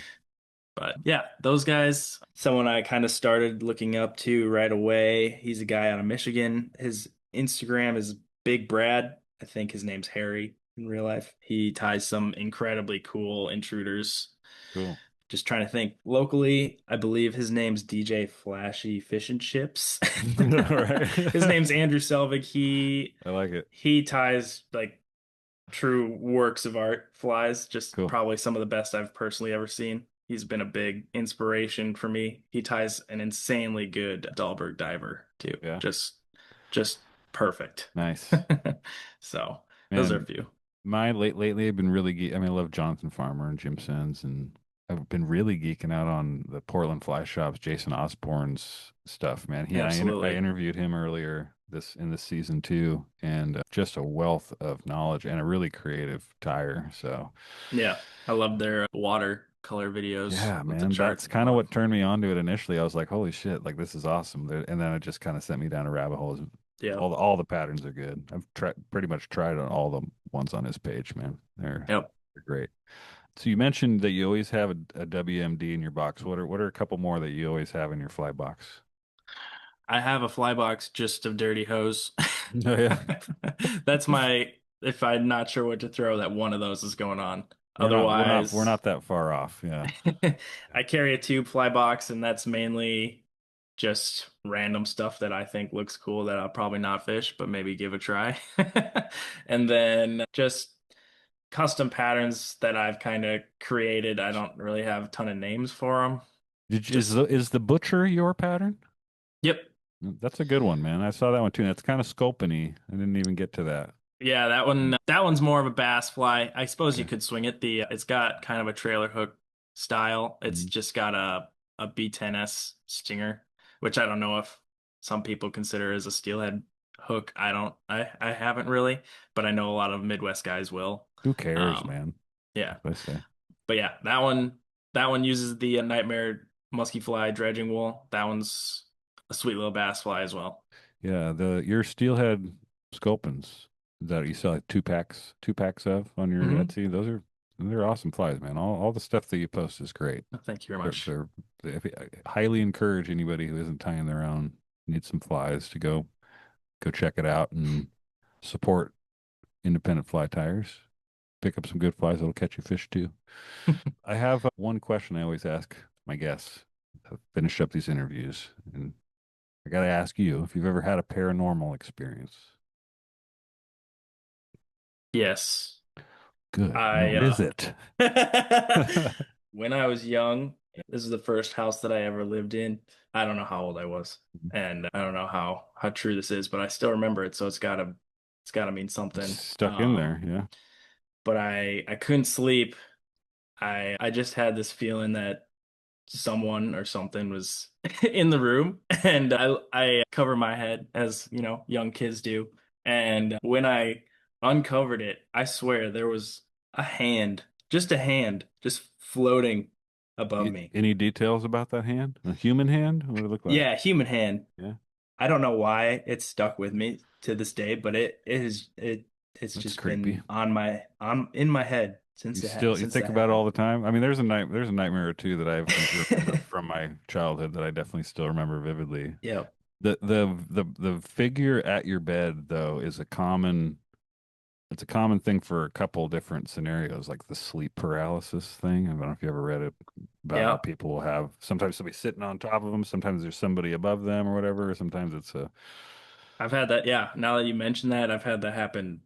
But yeah, those guys, someone I kind of started looking up to right away. He's a guy out of Michigan. His Instagram is Big Brad. I think his name's Harry in real life. He ties some incredibly cool intruders. Cool. Just trying to think locally. I believe his name's DJ Flashy Fish and Chips. His name's Andrew Selvig. I like it. He ties like true works of art flies. Just probably some of the best I've personally ever seen. He's been a big inspiration for me. He ties an insanely good Dahlberg diver too. Yeah. Just perfect. Nice. So those are a few. Lately I've been really I love Jonathan Farmer and Jim Sens, and I've been really geeking out on the Portland Fly Shop's Jason Osborne's stuff, man. I interviewed him earlier in this season too, and just a wealth of knowledge and a really creative tire. So yeah, I love their watercolor videos. Yeah, man, that's kind of what turned me onto it initially. I was like, holy shit, like this is awesome. And then it just kind of sent me down a rabbit hole. Yeah, all the patterns are good. I've pretty much tried on all the ones on his page, man. They're great. So you mentioned that you always have a WMD in your box. What are a couple more that you always have in your fly box? I have a fly box just of dirty hose. Oh yeah. That's if I'm not sure what to throw, that one of those is going on. We're not that far off. Yeah. I carry a tube fly box, and that's mainly just random stuff that I think looks cool that I'll probably not fish, but maybe give a try. And then just custom patterns that I've kind of created. I don't really have a ton of names for them. Is the Butcher your pattern? Yep. That's a good one, man. I saw that one too. That's kind of Sculpin-y. I didn't even get to that. Yeah, that one's more of a bass fly. I suppose you could swing it. It's got kind of a trailer hook style. It's just got a B10S stinger, which I don't know if some people consider as a steelhead hook. I haven't really, but I know a lot of Midwest guys will. Who cares, man? Yeah. I say. But yeah, that one uses the Nightmare musky fly dredging wool. That one's a sweet little bass fly as well. Yeah, your steelhead Sculpins that you sell like two packs of on your Etsy. They're awesome flies, man. All the stuff that you post is great. Thank you very much. I highly encourage anybody who isn't tying their own, needs some flies, to go check it out and support independent fly tires. Pick up some good flies that'll catch you fish too. I have one question I always ask my guests to finish up these interviews, and I got to ask you if you've ever had a paranormal experience. Yes. Good. What is it? When I was young, this is the first house that I ever lived in. I don't know how old I was, and I don't know how true this is, but I still remember it. So it's gotta mean something. It's stuck in there, yeah. But I couldn't sleep. I just had this feeling that someone or something was in the room, and I cover my head as young kids do. And when I uncovered it, I swear there was a hand just floating above me. Any details about that hand? A human hand? What did it look like? Yeah, human hand. Yeah. I don't know why it stuck with me to this day, but it's That's just creepy. been in my head since You think about it all the time. I mean, there's a nightmare or two that I've from my childhood that I definitely still remember vividly. Yeah. The figure at your bed though is It's a common thing for a couple different scenarios, like the sleep paralysis thing. I don't know if you ever read it about how people will have sometimes somebody sitting on top of them, sometimes there's somebody above them or whatever. Sometimes it's a. I've had that. Yeah. Now that you mention that, I've had that happen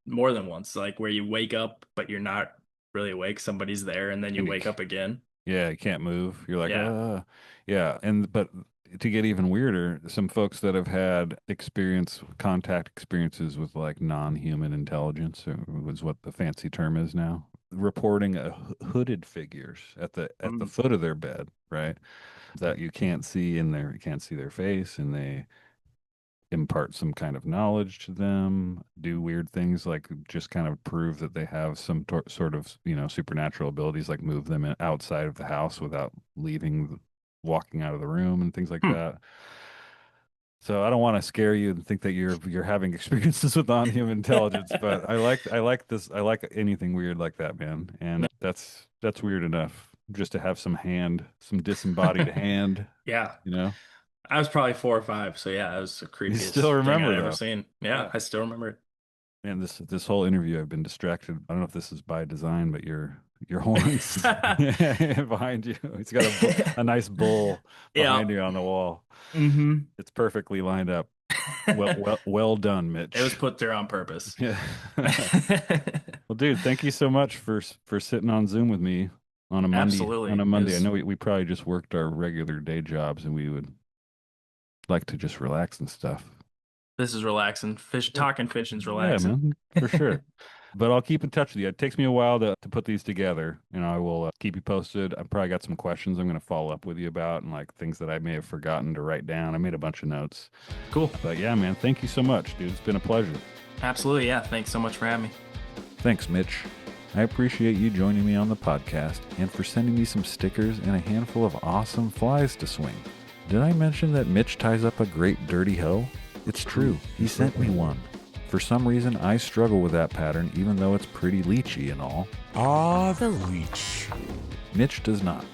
more than once, like where you wake up, but you're not really awake. Somebody's there and then you wake up again. Yeah, you can't move. You're like, yeah. But to get even weirder, some folks that have had contact experiences with like non-human intelligence, or was what the fancy term is now, reporting hooded figures at the foot of their bed, right? That you can't see you can't see their face, and they impart some kind of knowledge to them, do weird things like just kind of prove that they have some sort of, supernatural abilities, like move them outside of the house without walking out of the room and things like that. So I don't want to scare you and think that you're having experiences with non-human intelligence, but I like anything weird like that, man. And that's weird enough just to have some disembodied hand. Yeah. You know? I was probably 4 or 5, so yeah, it was the creepiest You still remember thing I'd though. ever seen. Yeah, I still remember it. Man, this whole interview I've been distracted. I don't know if this is by design, but your horns behind you. It's got a nice bull behind you on the wall. Mm-hmm. It's perfectly lined up. Well done, Mitch. It was put there on purpose. Yeah. Well, dude, thank you so much for sitting on Zoom with me on a Monday. Absolutely. On a Monday. I know we probably just worked our regular day jobs, and we would like to just relax and stuff. This is relaxing. Talking fishing's relaxing. Yeah, man, for sure. But I'll keep in touch with you. It takes me a while to put these together, and I will keep you posted. I've probably got some questions I'm going to follow up with you about, and like things that I may have forgotten to write down. I made a bunch of notes. Cool. But yeah, man, thank you so much, dude. It's been a pleasure. Absolutely. Yeah. Thanks so much for having me. Thanks, Mitch. I appreciate you joining me on the podcast and for sending me some stickers and a handful of awesome flies to swing. Did I mention that Mitch ties up a great dirty hoe? It's true. He sent me one. For some reason, I struggle with that pattern, even though it's pretty leechy and all. The leech. Mitch does not.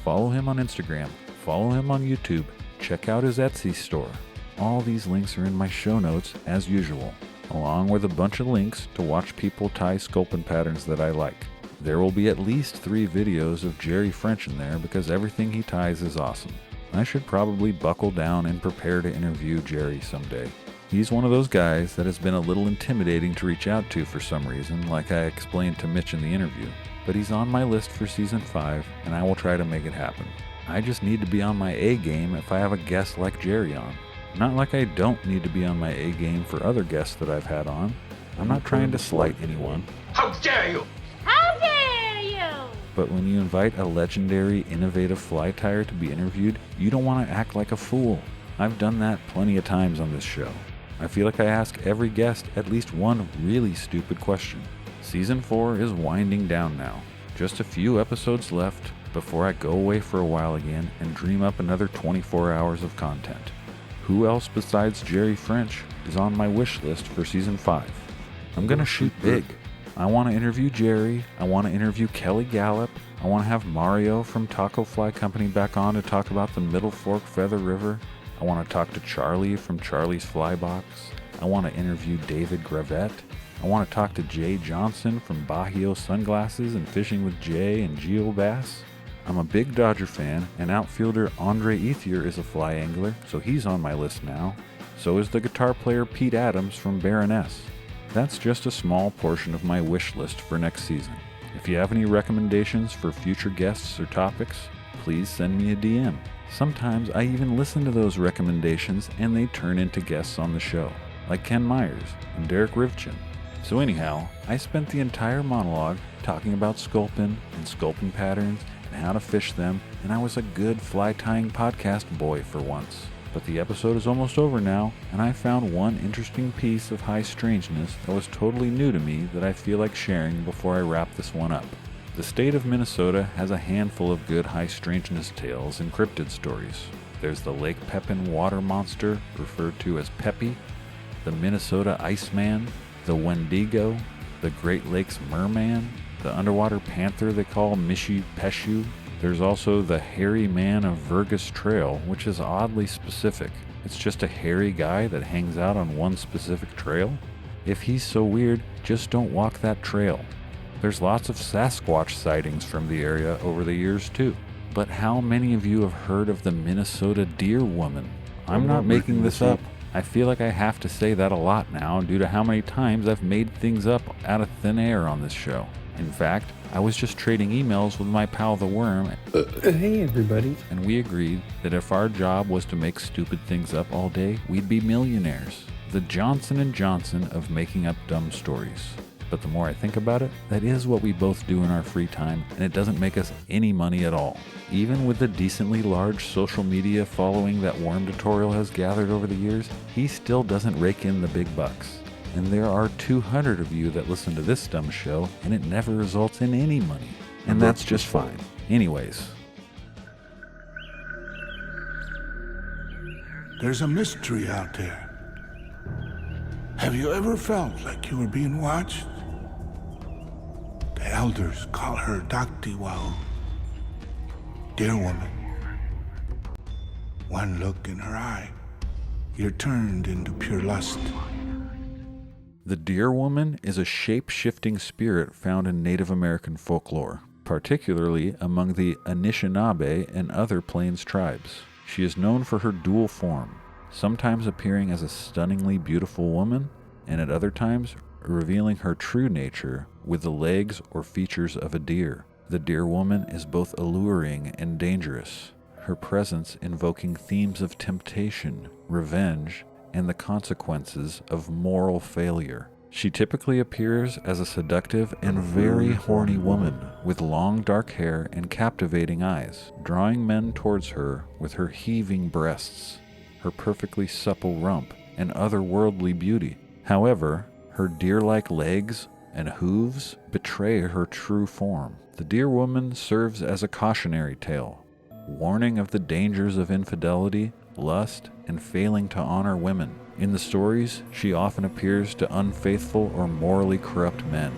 Follow him on Instagram. Follow him on YouTube. Check out his Etsy store. All these links are in my show notes, as usual, along with a bunch of links to watch people tie sculpin patterns that I like. There will be at least 3 videos of Jerry French in there because everything he ties is awesome. I should probably buckle down and prepare to interview Jerry someday. He's one of those guys that has been a little intimidating to reach out to for some reason, like I explained to Mitch in the interview. But he's on my list for season 5, and I will try to make it happen. I just need to be on my A game if I have a guest like Jerry on. Not like I don't need to be on my A game for other guests that I've had on. I'm not trying to slight anyone. How dare you! How dare you! But when you invite a legendary, innovative fly tyer to be interviewed, you don't want to act like a fool. I've done that plenty of times on this show. I feel like I ask every guest at least one really stupid question. Season 4 is winding down now. Just a few episodes left before I go away for a while again and dream up another 24 hours of content. Who else besides Jerry French is on my wish list for season 5? I'm gonna shoot big. I want to interview Jerry. I want to interview Kelly Gallup. I want to have Mario from Taco Fly Company back on to talk about the Middle Fork Feather River. I want to talk to Charlie from Charlie's Fly Box. I want to interview David Gravette. I want to talk to Jay Johnson from Bahio Sunglasses and Fishing with Jay and Geo Bass. I'm a big Dodger fan, and outfielder Andre Ethier is a fly angler, so he's on my list now. So is the guitar player Pete Adams from Baroness. That's just a small portion of my wish list for next season. If you have any recommendations for future guests or topics, please send me a DM. Sometimes I even listen to those recommendations and they turn into guests on the show, like Ken Myers and Derek Rivchin. So anyhow, I spent the entire monologue talking about sculpin and sculpin patterns and how to fish them, and I was a good fly tying podcast boy for once. But the episode is almost over now, and I found one interesting piece of high strangeness that was totally new to me that I feel like sharing before I wrap this one up. The state of Minnesota has a handful of good high strangeness tales and cryptid stories. There's the Lake Pepin water monster, referred to as Peppy, the Minnesota Iceman, the Wendigo, the Great Lakes Merman, the underwater panther they call Mishi Peshu. There's also the Hairy Man of Vergas Trail, which is oddly specific. It's just a hairy guy that hangs out on one specific trail. If he's so weird, just don't walk that trail. There's lots of Sasquatch sightings from the area over the years too. But how many of you have heard of the Minnesota deer woman? I'm not making this up. I feel like I have to say that a lot now due to how many times I've made things up out of thin air on this show. In fact, I was just trading emails with my pal the Worm. Hey everybody. And we agreed that if our job was to make stupid things up all day, we'd be millionaires. The Johnson & Johnson of making up dumb stories. But the more I think about it, that is what we both do in our free time, and it doesn't make us any money at all. Even with the decently large social media following that Worm tutorial has gathered over the years, he still doesn't rake in the big bucks. And there are 200 of you that listen to this dumb show, and it never results in any money. And that's just fine. Anyways. There's a mystery out there. Have you ever felt like you were being watched? The elders call her Daktiwao, dear woman. One look in her eye, you're turned into pure lust. The deer woman is a shape-shifting spirit found in Native American folklore, particularly among the Anishinaabe and other Plains tribes. She is known for her dual form, sometimes appearing as a stunningly beautiful woman, and at other times revealing her true nature with the legs or features of a deer. The deer woman is both alluring and dangerous, her presence invoking themes of temptation, revenge, and the consequences of moral failure. She typically appears as a seductive and very horny woman with long dark hair and captivating eyes, drawing men towards her with her heaving breasts, her perfectly supple rump, and otherworldly beauty. However, her deer-like legs and hooves betray her true form. The deer woman serves as a cautionary tale, warning of the dangers of infidelity, lust, and failing to honor women. In the stories, she often appears to unfaithful or morally corrupt men,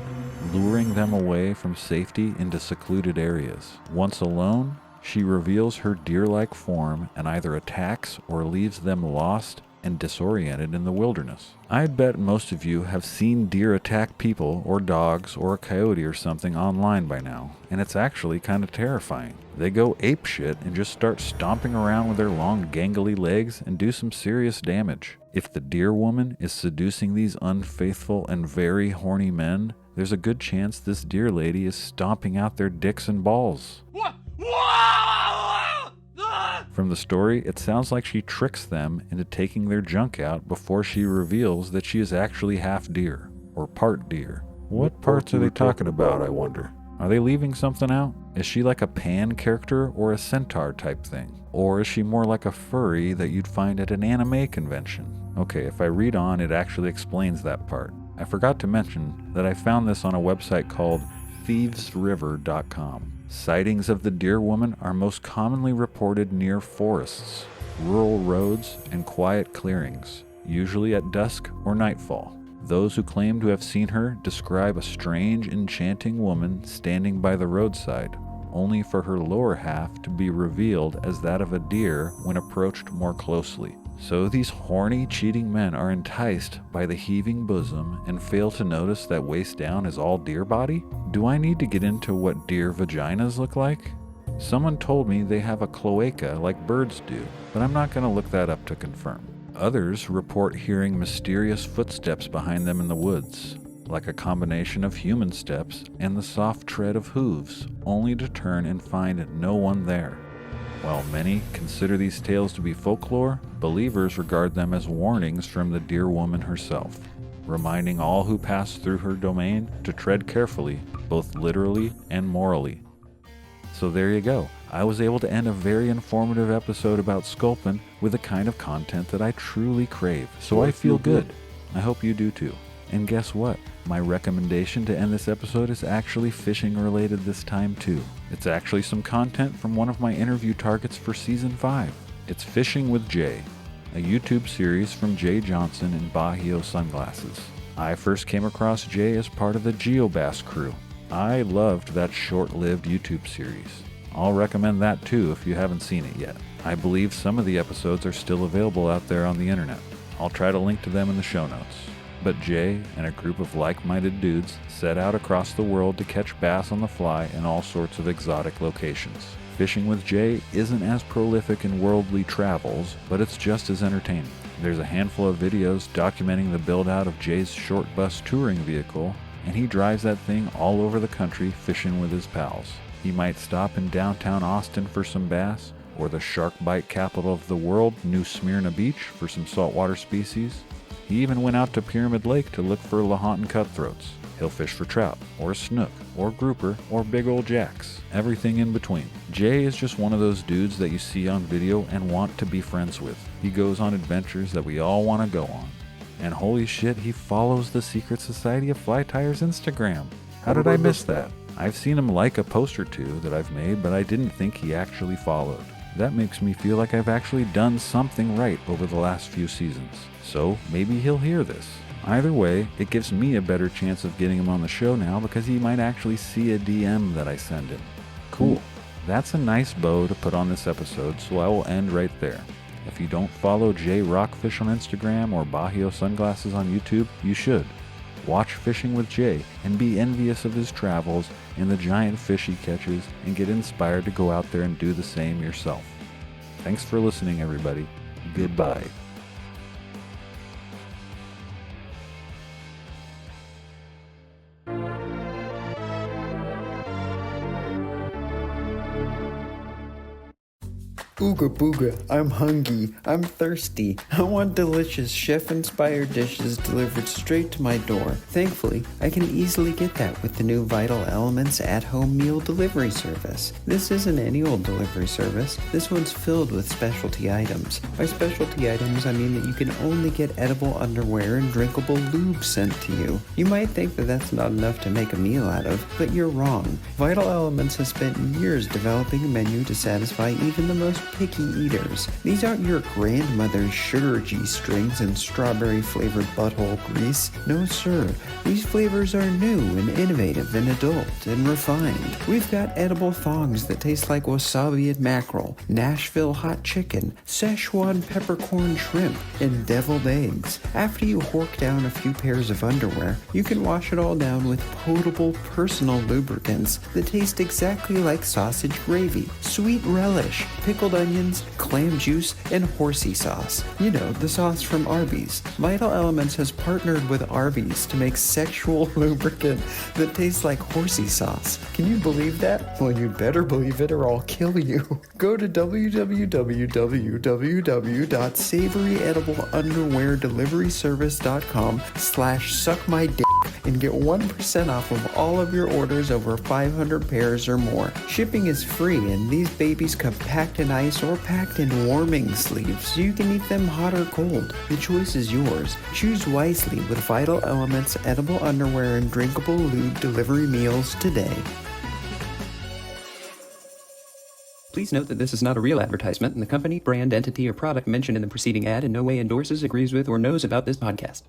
luring them away from safety into secluded areas. Once alone, she reveals her deer-like form and either attacks or leaves them lost and disoriented in the wilderness. I'd bet most of you have seen deer attack people or dogs or a coyote or something online by now, and it's actually kind of terrifying. They go apeshit and just start stomping around with their long gangly legs and do some serious damage. If the deer woman is seducing these unfaithful and very horny men, there's a good chance this deer lady is stomping out their dicks and balls. From the story, it sounds like she tricks them into taking their junk out before she reveals that she is actually half deer, or part deer. What parts are they talking about, I wonder? Are they leaving something out? Is she like a Pan character or a centaur type thing? Or is she more like a furry that you'd find at an anime convention? Okay, if I read on, it actually explains that part. I forgot to mention that I found this on a website called thievesriver.com. Sightings of the deer woman are most commonly reported near forests, rural roads, and quiet clearings, usually at dusk or nightfall. Those who claim to have seen her describe a strange, enchanting woman standing by the roadside, only for her lower half to be revealed as that of a deer when approached more closely. So these horny, cheating men are enticed by the heaving bosom and fail to notice that waist down is all deer body? Do I need to get into what deer vaginas look like? Someone told me they have a cloaca like birds do, but I'm not going to look that up to confirm. Others report hearing mysterious footsteps behind them in the woods, like a combination of human steps and the soft tread of hooves, only to turn and find no one there. While many consider these tales to be folklore, believers regard them as warnings from the deer woman herself, reminding all who pass through her domain to tread carefully, both literally and morally. So there you go. I was able to end a very informative episode about Sculpin with the kind of content that I truly crave, so I feel good. I hope you do too. And guess what? My recommendation to end this episode is actually fishing related this time too. It's actually some content from one of my interview targets for Season 5. It's Fishing with Jay, a YouTube series from Jay Johnson and Bahio Sunglasses. I first came across Jay as part of the GeoBass crew. I loved that short-lived YouTube series. I'll recommend that too if you haven't seen it yet. I believe some of the episodes are still available out there on the internet. I'll try to link to them in the show notes. But Jay and a group of like-minded dudes set out across the world to catch bass on the fly in all sorts of exotic locations. Fishing with Jay isn't as prolific in worldly travels, but it's just as entertaining. There's a handful of videos documenting the build-out of Jay's short bus touring vehicle, and he drives that thing all over the country fishing with his pals. He might stop in downtown Austin for some bass, or the shark bite capital of the world, New Smyrna Beach, for some saltwater species. He even went out to Pyramid Lake to look for Lahontan cutthroats. He'll fish for trout, or snook, or grouper, or big old jacks. Everything in between. Jay is just one of those dudes that you see on video and want to be friends with. He goes on adventures that we all want to go on. And holy shit, he follows the Secret Society of Fly Tires Instagram. How did I miss that? I've seen him like a post or two that I've made, but I didn't think he actually followed. That makes me feel like I've actually done something right over the last few seasons. So maybe he'll hear this. Either way, it gives me a better chance of getting him on the show now because he might actually see a DM that I send him. Cool. That's a nice bow to put on this episode, so I will end right there. If you don't follow Jay Rockfish on Instagram or Bahio Sunglasses on YouTube, you should. Watch Fishing with Jay and be envious of his travels and the giant fish he catches and get inspired to go out there and do the same yourself. Thanks for listening, everybody. Goodbye. Ooga booga, I'm hungry, I'm thirsty. I want delicious chef-inspired dishes delivered straight to my door. Thankfully, I can easily get that with the new Vital Elements at-home meal delivery service. This isn't any old delivery service. This one's filled with specialty items. By specialty items, I mean that you can only get edible underwear and drinkable lube sent to you. You might think that that's not enough to make a meal out of, but you're wrong. Vital Elements has spent years developing a menu to satisfy even the most picky eaters. These aren't your grandmother's sugar G-strings and strawberry-flavored butthole grease. No, sir. These flavors are new and innovative and adult and refined. We've got edible thongs that taste like wasabi and mackerel, Nashville hot chicken, Szechuan peppercorn shrimp, and deviled eggs. After you hork down a few pairs of underwear, you can wash it all down with potable personal lubricants that taste exactly like sausage gravy, sweet relish, pickled onions, clam juice, and horsey sauce. You know, the sauce from Arby's. Vital Elements has partnered with Arby's to make sexual lubricant that tastes like horsey sauce. Can you believe that? Well, you better believe it or I'll kill you. Go to www.savoryedibleunderweardeliveryservice.com/suckmydick and get 1% off of all of your orders over 500 pairs or more. Shipping is free, and these babies come packed in ice or packed in warming sleeves, so you can eat them hot or cold. The choice is yours. Choose wisely with Vital Elements edible underwear and drinkable lube delivery meals today. Please note that this is not a real advertisement, and the company, brand, entity, or product mentioned in the preceding ad in no way endorses, agrees with, or knows about this podcast.